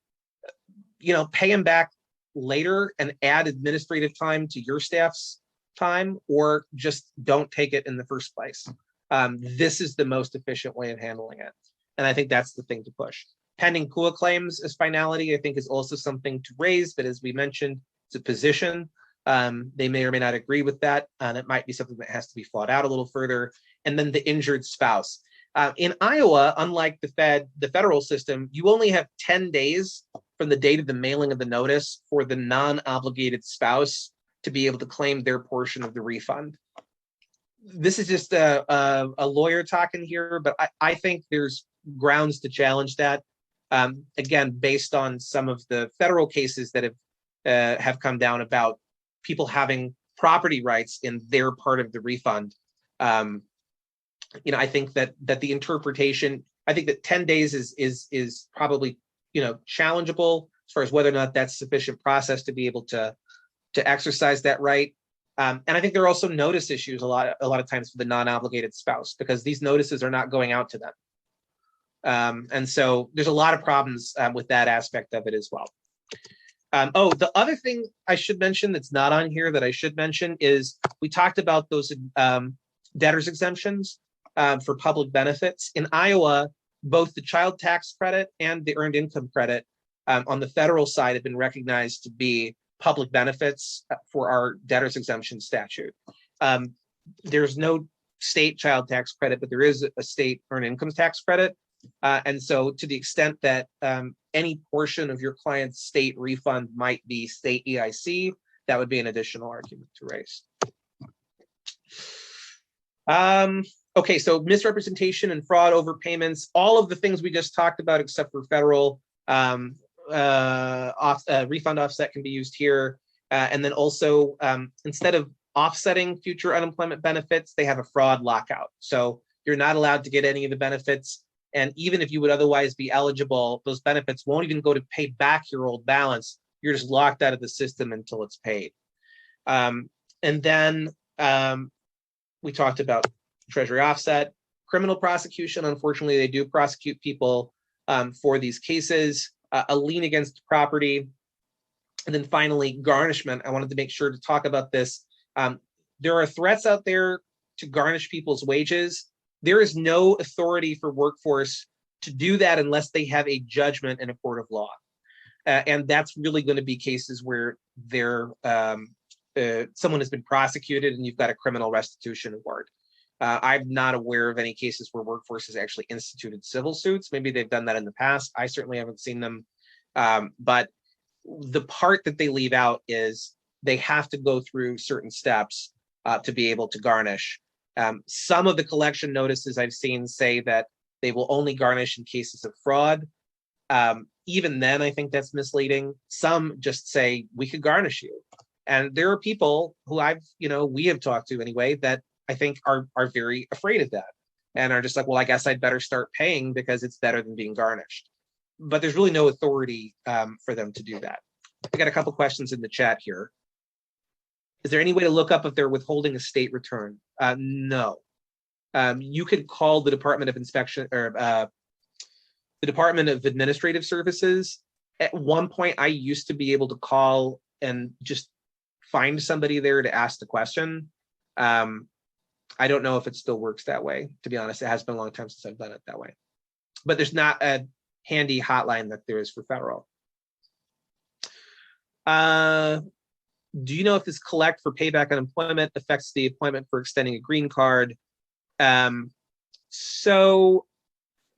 pay them back later and add administrative time to your staff's time, or just don't take it in the first place. This is the most efficient way of handling it. And I think that's the thing to push. Pending CUA claims as finality, I think, is also something to raise, but as we mentioned, it's a position. They may or may not agree with that, and it might be something that has to be fought out a little further. And then the injured spouse. In Iowa, unlike the federal system, you only have 10 days from the date of the mailing of the notice for the non-obligated spouse to be able to claim their portion of the refund. This is just a lawyer talking here, but I think there's grounds to challenge that. Again, based on some of the federal cases that have come down about people having property rights in their part of the refund. I think that the interpretation, I think that 10 days is probably, challengeable as far as whether or not that's sufficient process to be able to exercise that right. And I think there are also notice issues a lot of times for the non-obligated spouse, because these notices are not going out to them. And so there's a lot of problems with that aspect of it as well. The other thing I should mention that's not on here that I should mention is we talked about those debtors exemptions for public benefits. In Iowa, both the child tax credit and the earned income credit on the federal side have been recognized to be public benefits for our debtors exemption statute. There's no state child tax credit, but there is a state earned income tax credit. And so to the extent that any portion of your client's state refund might be state EIC, that would be an additional argument to raise. Okay, so misrepresentation and fraud, overpayments, all of the things we just talked about, except for federal refund offset can be used here. And then also, instead of offsetting future unemployment benefits, they have a fraud lockout. So you're not allowed to get any of the benefits. And even if you would otherwise be eligible, those benefits won't even go to pay back your old balance. You're just locked out of the system until it's paid. And then we talked about Treasury offset, criminal prosecution. Unfortunately, they do prosecute people for these cases, a lien against property. And then finally, garnishment. I wanted to make sure to talk about this. There are threats out there to garnish people's wages. There is no authority for workforce to do that unless they have a judgment in a court of law. And that's really going to be cases where someone has been prosecuted and you've got a criminal restitution award. I'm not aware of any cases where Workforce has actually instituted civil suits. Maybe they've done that in the past. I certainly haven't seen them. But the part that they leave out is they have to go through certain steps to be able to garnish. Some of the collection notices I've seen say that they will only garnish in cases of fraud. Even then, I think that's misleading. Some just say we could garnish you. And there are people who we have talked to anyway, that I think are very afraid of that and are just like, well, I guess I'd better start paying because it's better than being garnished. But there's really no authority for them to do that. I got a couple questions in the chat here. Is there any way to look up if they're withholding a state return? No. You could call the Department of Inspection or the Department of Administrative Services. At one point, I used to be able to call and just find somebody there to ask the question. I don't know if it still works that way. To be honest, it has been a long time since I've done it that way. But there's not a handy hotline that there is for federal. Do you know if this collect for payback unemployment affects the appointment for extending a green card? So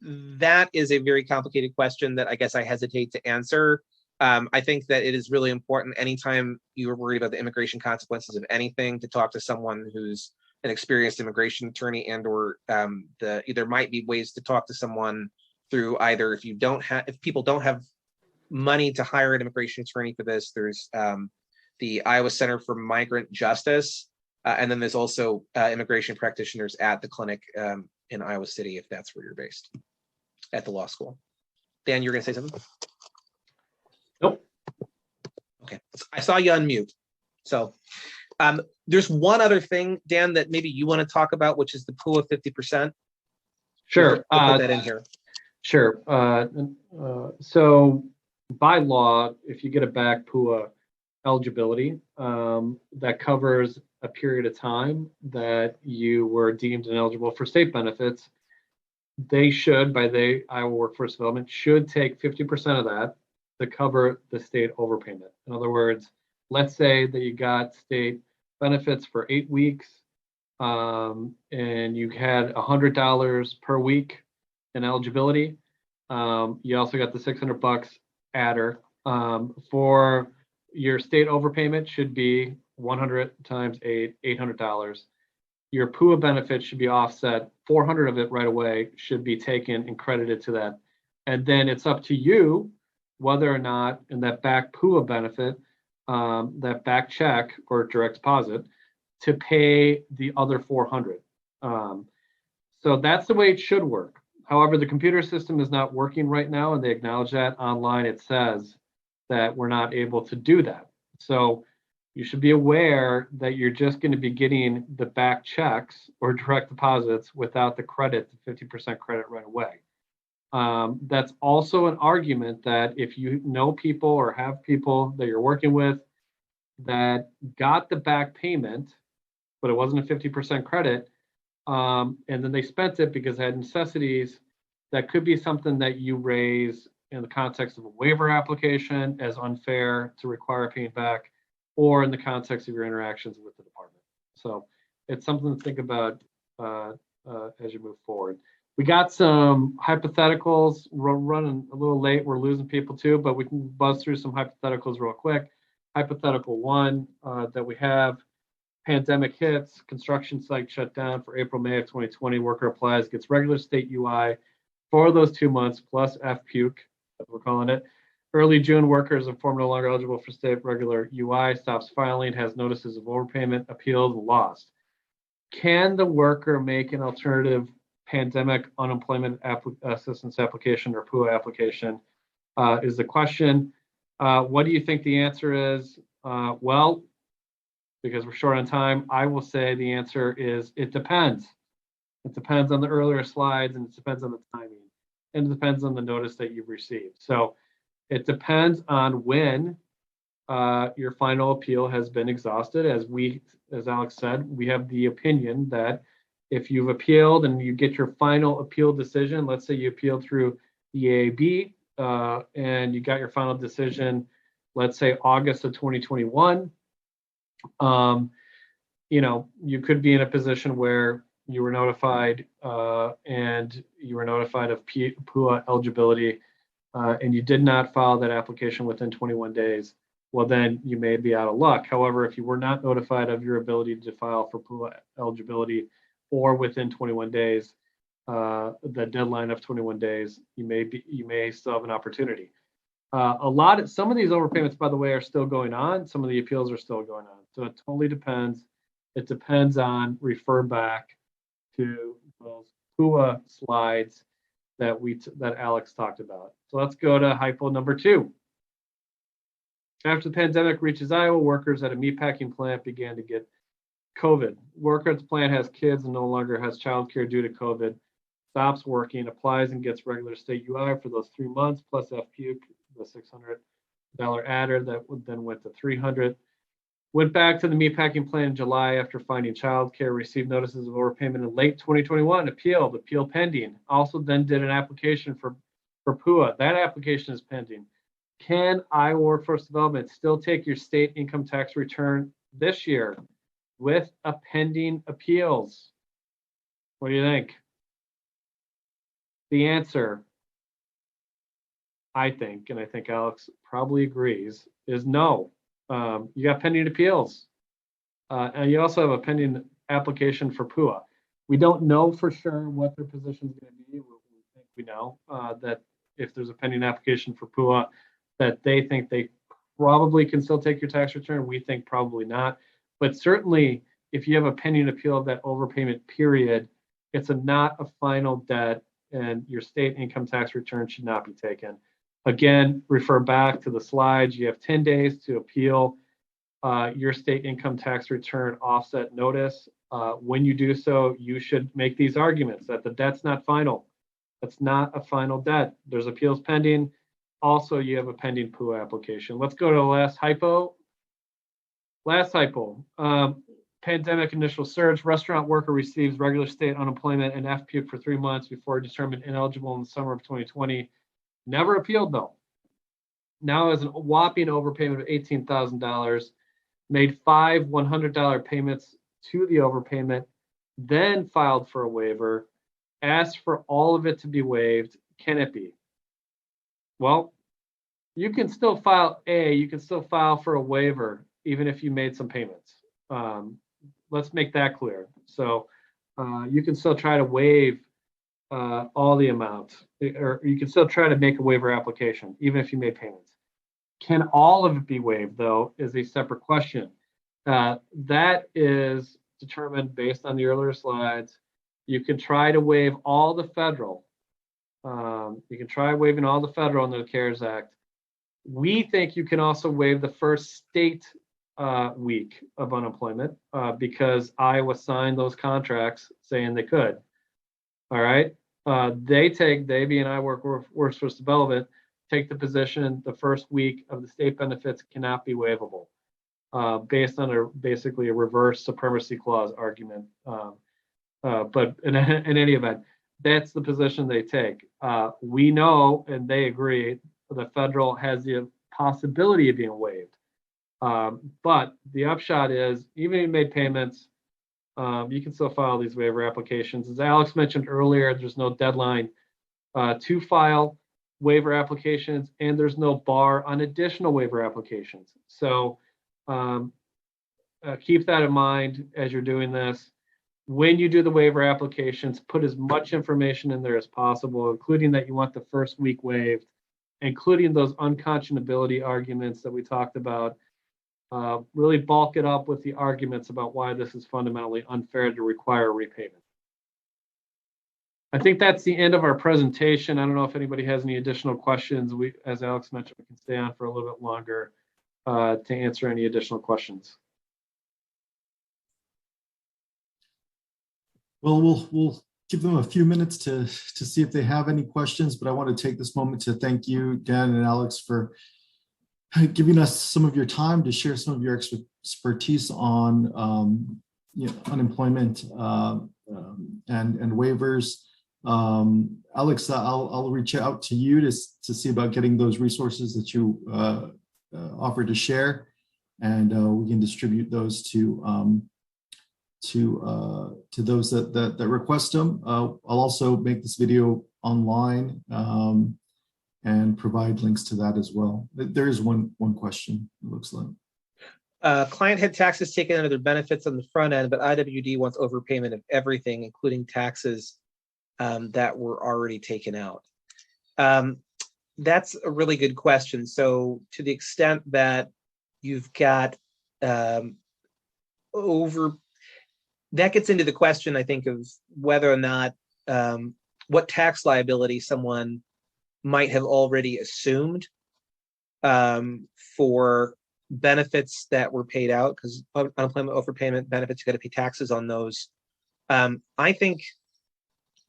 that is a very complicated question that I guess I hesitate to answer. I think that it is really important anytime you are worried about the immigration consequences of anything to talk to someone who's an experienced immigration attorney, and or there might be ways to talk to someone through either if people don't have money to hire an immigration attorney for this, there's the Iowa Center for Migrant Justice, and then there's also immigration practitioners at the clinic in Iowa City, if that's where you're based, at the law school. Dan, you're going to say something? Nope. Okay, I saw you unmute. So there's one other thing, Dan, that maybe you want to talk about, which is the PUA 50%. Sure. I'll put that in here. Sure. So by law, if you get a back PUA eligibility, that covers a period of time that you were deemed ineligible for state benefits. They should, Iowa Workforce Development, should take 50% of that to cover the state overpayment. In other words, let's say that you got state benefits for 8 weeks, and you had $100 per week in eligibility. You also got the $600 adder. For your state overpayment should be 100 times 8, $800. Your PUA benefit should be offset. 400 of it right away should be taken and credited to that. And then it's up to you whether or not in that back PUA benefit, that back check or direct deposit, to pay the other 400. So that's the way it should work. However, the computer system is not working right now, and they acknowledge that online. It says that we're not able to do that. So you should be aware that you're just going to be getting the back checks or direct deposits without the credit, the 50% credit right away. That's also an argument that if you know people or have people that you're working with that got the back payment, but it wasn't a 50% credit, and then they spent it because they had necessities, that could be something that you raise in the context of a waiver application as unfair to require paying back, or in the context of your interactions with the department. So it's something to think about as you move forward. We got some hypotheticals. We're running a little late. We're losing people too, but we can buzz through some hypotheticals real quick. Hypothetical one that we have: pandemic hits, construction site shut down for April, May of 2020. Worker applies, gets regular state UI for those 2 months plus FPUC, as we're calling it. Early June, workers informed no longer eligible for state regular UI, stops filing, has notices of overpayment, appealed, lost. Can the worker make an alternative pandemic unemployment assistance application or PUA application is the question. What do you think the answer is? Well, because we're short on time, I will say the answer is it depends. It depends on the earlier slides, and it depends on the timing, and it depends on the notice that you've received. So it depends on when your final appeal has been exhausted. As Alex said, we have the opinion that if you've appealed and you get your final appeal decision, let's say you appealed through EAB and you got your final decision, let's say August of 2021, you could be in a position where you were notified and you were notified of PUA eligibility and you did not file that application within 21 days, well, then you may be out of luck. However, if you were not notified of your ability to file for PUA eligibility or within 21 days, the deadline of 21 days, you may still have an opportunity. Some of these overpayments, by the way, are still going on. Some of the appeals are still going on. So it totally depends. It depends on refer back to those PUA slides that Alex talked about. So let's go to hypo number 2. After the pandemic reaches Iowa, workers at a meatpacking plant began to get COVID. Worker at the plant has kids and no longer has childcare due to COVID. Stops working, applies and gets regular state UI for those 3 months plus FPUC, the $600 adder that then went to $300. Went back to the meatpacking plant in July after finding childcare, received notices of overpayment in late 2021, appeal pending. Also then did an application for PUA. That application is pending. Can Iowa Workforce Development still take your state income tax return this year with a pending appeals? What do you think? The answer, I think, and I think Alex probably agrees, is no. You got pending appeals. And you also have a pending application for PUA. We don't know for sure what their position is going to be. We think we know that if there's a pending application for PUA, that they think they probably can still take your tax return. We think probably not. But certainly, if you have a pending appeal of that overpayment period, it's not a final debt, and your state income tax return should not be taken. Again, refer back to the slides. You have 10 days to appeal your state income tax return offset notice. When you do so, you should make these arguments that the debt's not final. That's not a final debt. There's appeals pending. Also, you have a pending PUA application. Let's go to the last hypo. Pandemic initial surge. Restaurant worker receives regular state unemployment and FPUC for 3 months before determined ineligible in the summer of 2020. Never appealed though. Now has a whopping overpayment of $18,000, made 5 $100 payments to the overpayment, then filed for a waiver, asked for all of it to be waived. Can it be? Well, you can still file for a waiver even if you made some payments. Let's make that clear. So you can still try to waive all the amount, or you can still try to make a waiver application, even if you made payments. Can all of it be waived, though, is a separate question. That is determined based on the earlier slides. You can try to waive all the federal. You can try waiving all the federal under the CARES Act. We think you can also waive the first state week of unemployment because Iowa signed those contracts saying they could. All right. They being Iowa Workforce Development, take the position the first week of the state benefits cannot be waivable based on basically a reverse supremacy clause argument. But in any event, that's the position they take. We know, and they agree, the federal has the possibility of being waived. But the upshot is, even if you made payments, you can still file these waiver applications. As Alex mentioned earlier, there's no deadline to file waiver applications, and there's no bar on additional waiver applications. So keep that in mind as you're doing this. When you do the waiver applications, put as much information in there as possible, including that you want the first week waived, including those unconscionability arguments that we talked about. Really bulk it up with the arguments about why this is fundamentally unfair to require repayment. I think that's the end of our presentation. I don't know if anybody has any additional questions. As Alex mentioned, we can stay on for a little bit longer to answer any additional questions. Well, we'll give them a few minutes to see if they have any questions, but I want to take this moment to thank you, Dan and Alex, for giving us some of your time to share some of your expertise on unemployment and waivers. Alex, I'll reach out to you to see about getting those resources that you offered to share, and we can distribute those to to those that request them. I'll also make this video online and provide links to that as well. There is one question, it looks like. Client had taxes taken out of their benefits on the front end, but IWD wants overpayment of everything, including taxes that were already taken out. That's a really good question. So to the extent that you've got that gets into the question, I think, of whether or not what tax liability someone might have already assumed for benefits that were paid out, because unemployment overpayment benefits, you got to pay taxes on those. I think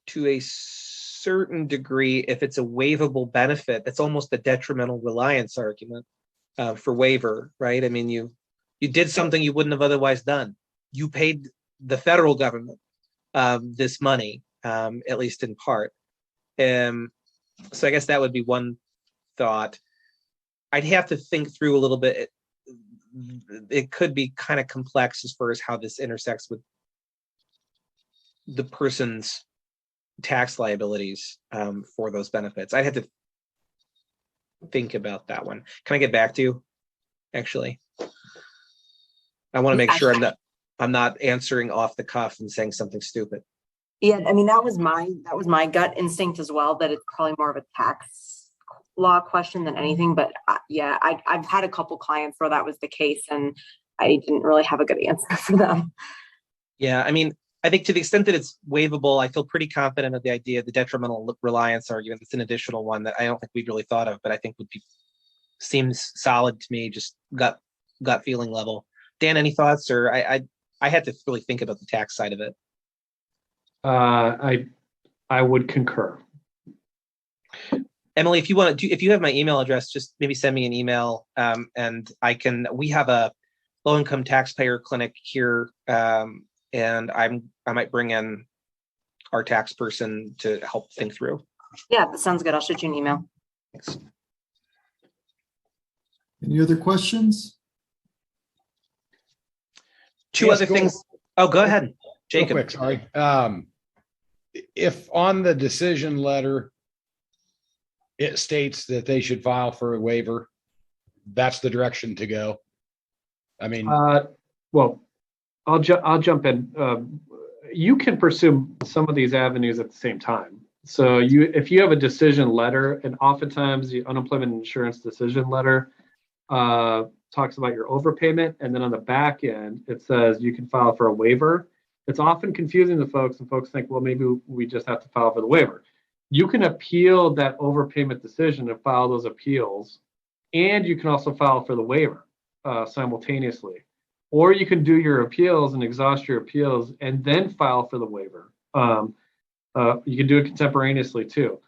to a certain degree, if it's a waivable benefit, that's almost a detrimental reliance argument for waiver, right? I mean, you did something you wouldn't have otherwise done. You paid the federal government this money, at least in part. So I guess that would be one thought. I'd have to think through a little bit. It could be kind of complex as far as how this intersects with the person's tax liabilities for those benefits. I'd have to think about that one. Can I get back to you? Actually, I want to make sure I'm not answering off the cuff and saying something stupid. Yeah, I mean, that was my gut instinct as well, that it's probably more of a tax law question than anything. But yeah, I've had a couple clients where that was the case, and I didn't really have a good answer for them. Yeah, I mean, I think to the extent that it's waivable, I feel pretty confident of the idea of the detrimental reliance argument. It's an additional one that I don't think we'd really thought of, but I think seems solid to me, just gut feeling level. Dan, any thoughts? Or I had to really think about the tax side of it. I would concur. Emily, if you have my email address, just maybe send me an email, and we have a low-income taxpayer clinic here, and I might bring in our tax person to help think through. Yeah, that sounds good. I'll shoot you an email. Thanks. Any other questions? Two other things. Oh, go ahead, Jacob. Real quick, sorry. If on the decision letter it states that they should file for a waiver, that's the direction to go. I mean, well, I'll jump in. You can pursue some of these avenues at the same time. So if you have a decision letter, and oftentimes the unemployment insurance decision letter talks about your overpayment, and then on the back end it says you can file for a waiver. It's often confusing to folks, and folks think, well, maybe we just have to file for the waiver. You can appeal that overpayment decision and file those appeals, and you can also file for the waiver simultaneously. Or you can do your appeals and exhaust your appeals and then file for the waiver. You can do it contemporaneously too.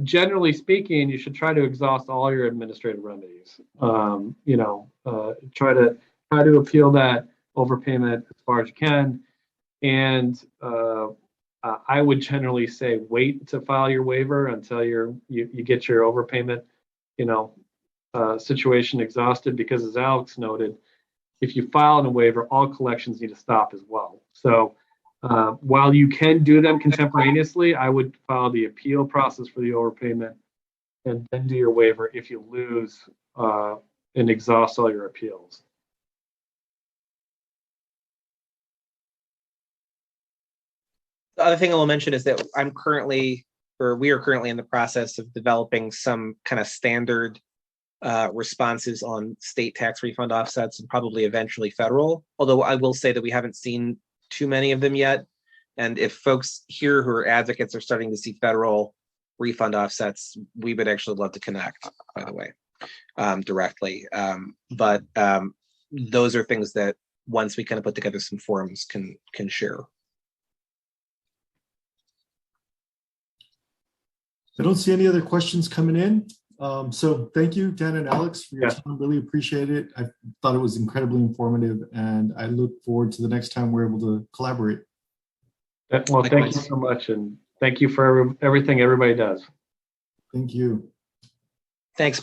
Generally speaking, you should try to exhaust all your administrative remedies. Try to appeal that overpayment as far as you can. And I would generally say wait to file your waiver until you get your overpayment, situation exhausted, because as Alex noted, if you file a waiver, all collections need to stop as well. So while you can do them contemporaneously, I would follow the appeal process for the overpayment and then do your waiver if you lose and exhaust all your appeals. The other thing I will mention is that we are currently in the process of developing some kind of standard responses on state tax refund offsets and probably eventually federal. Although I will say that we haven't seen too many of them yet. And if folks here who are advocates are starting to see federal refund offsets, we would actually love to connect, by the way, directly. But those are things that once we kind of put together some forums can share. I don't see any other questions coming in. So thank you, Dan and Alex, for your time. Really appreciate it. I thought it was incredibly informative, and I look forward to the next time we're able to collaborate. Well, thank you so much, and thank you for everything everybody does. Thank you. Thanks.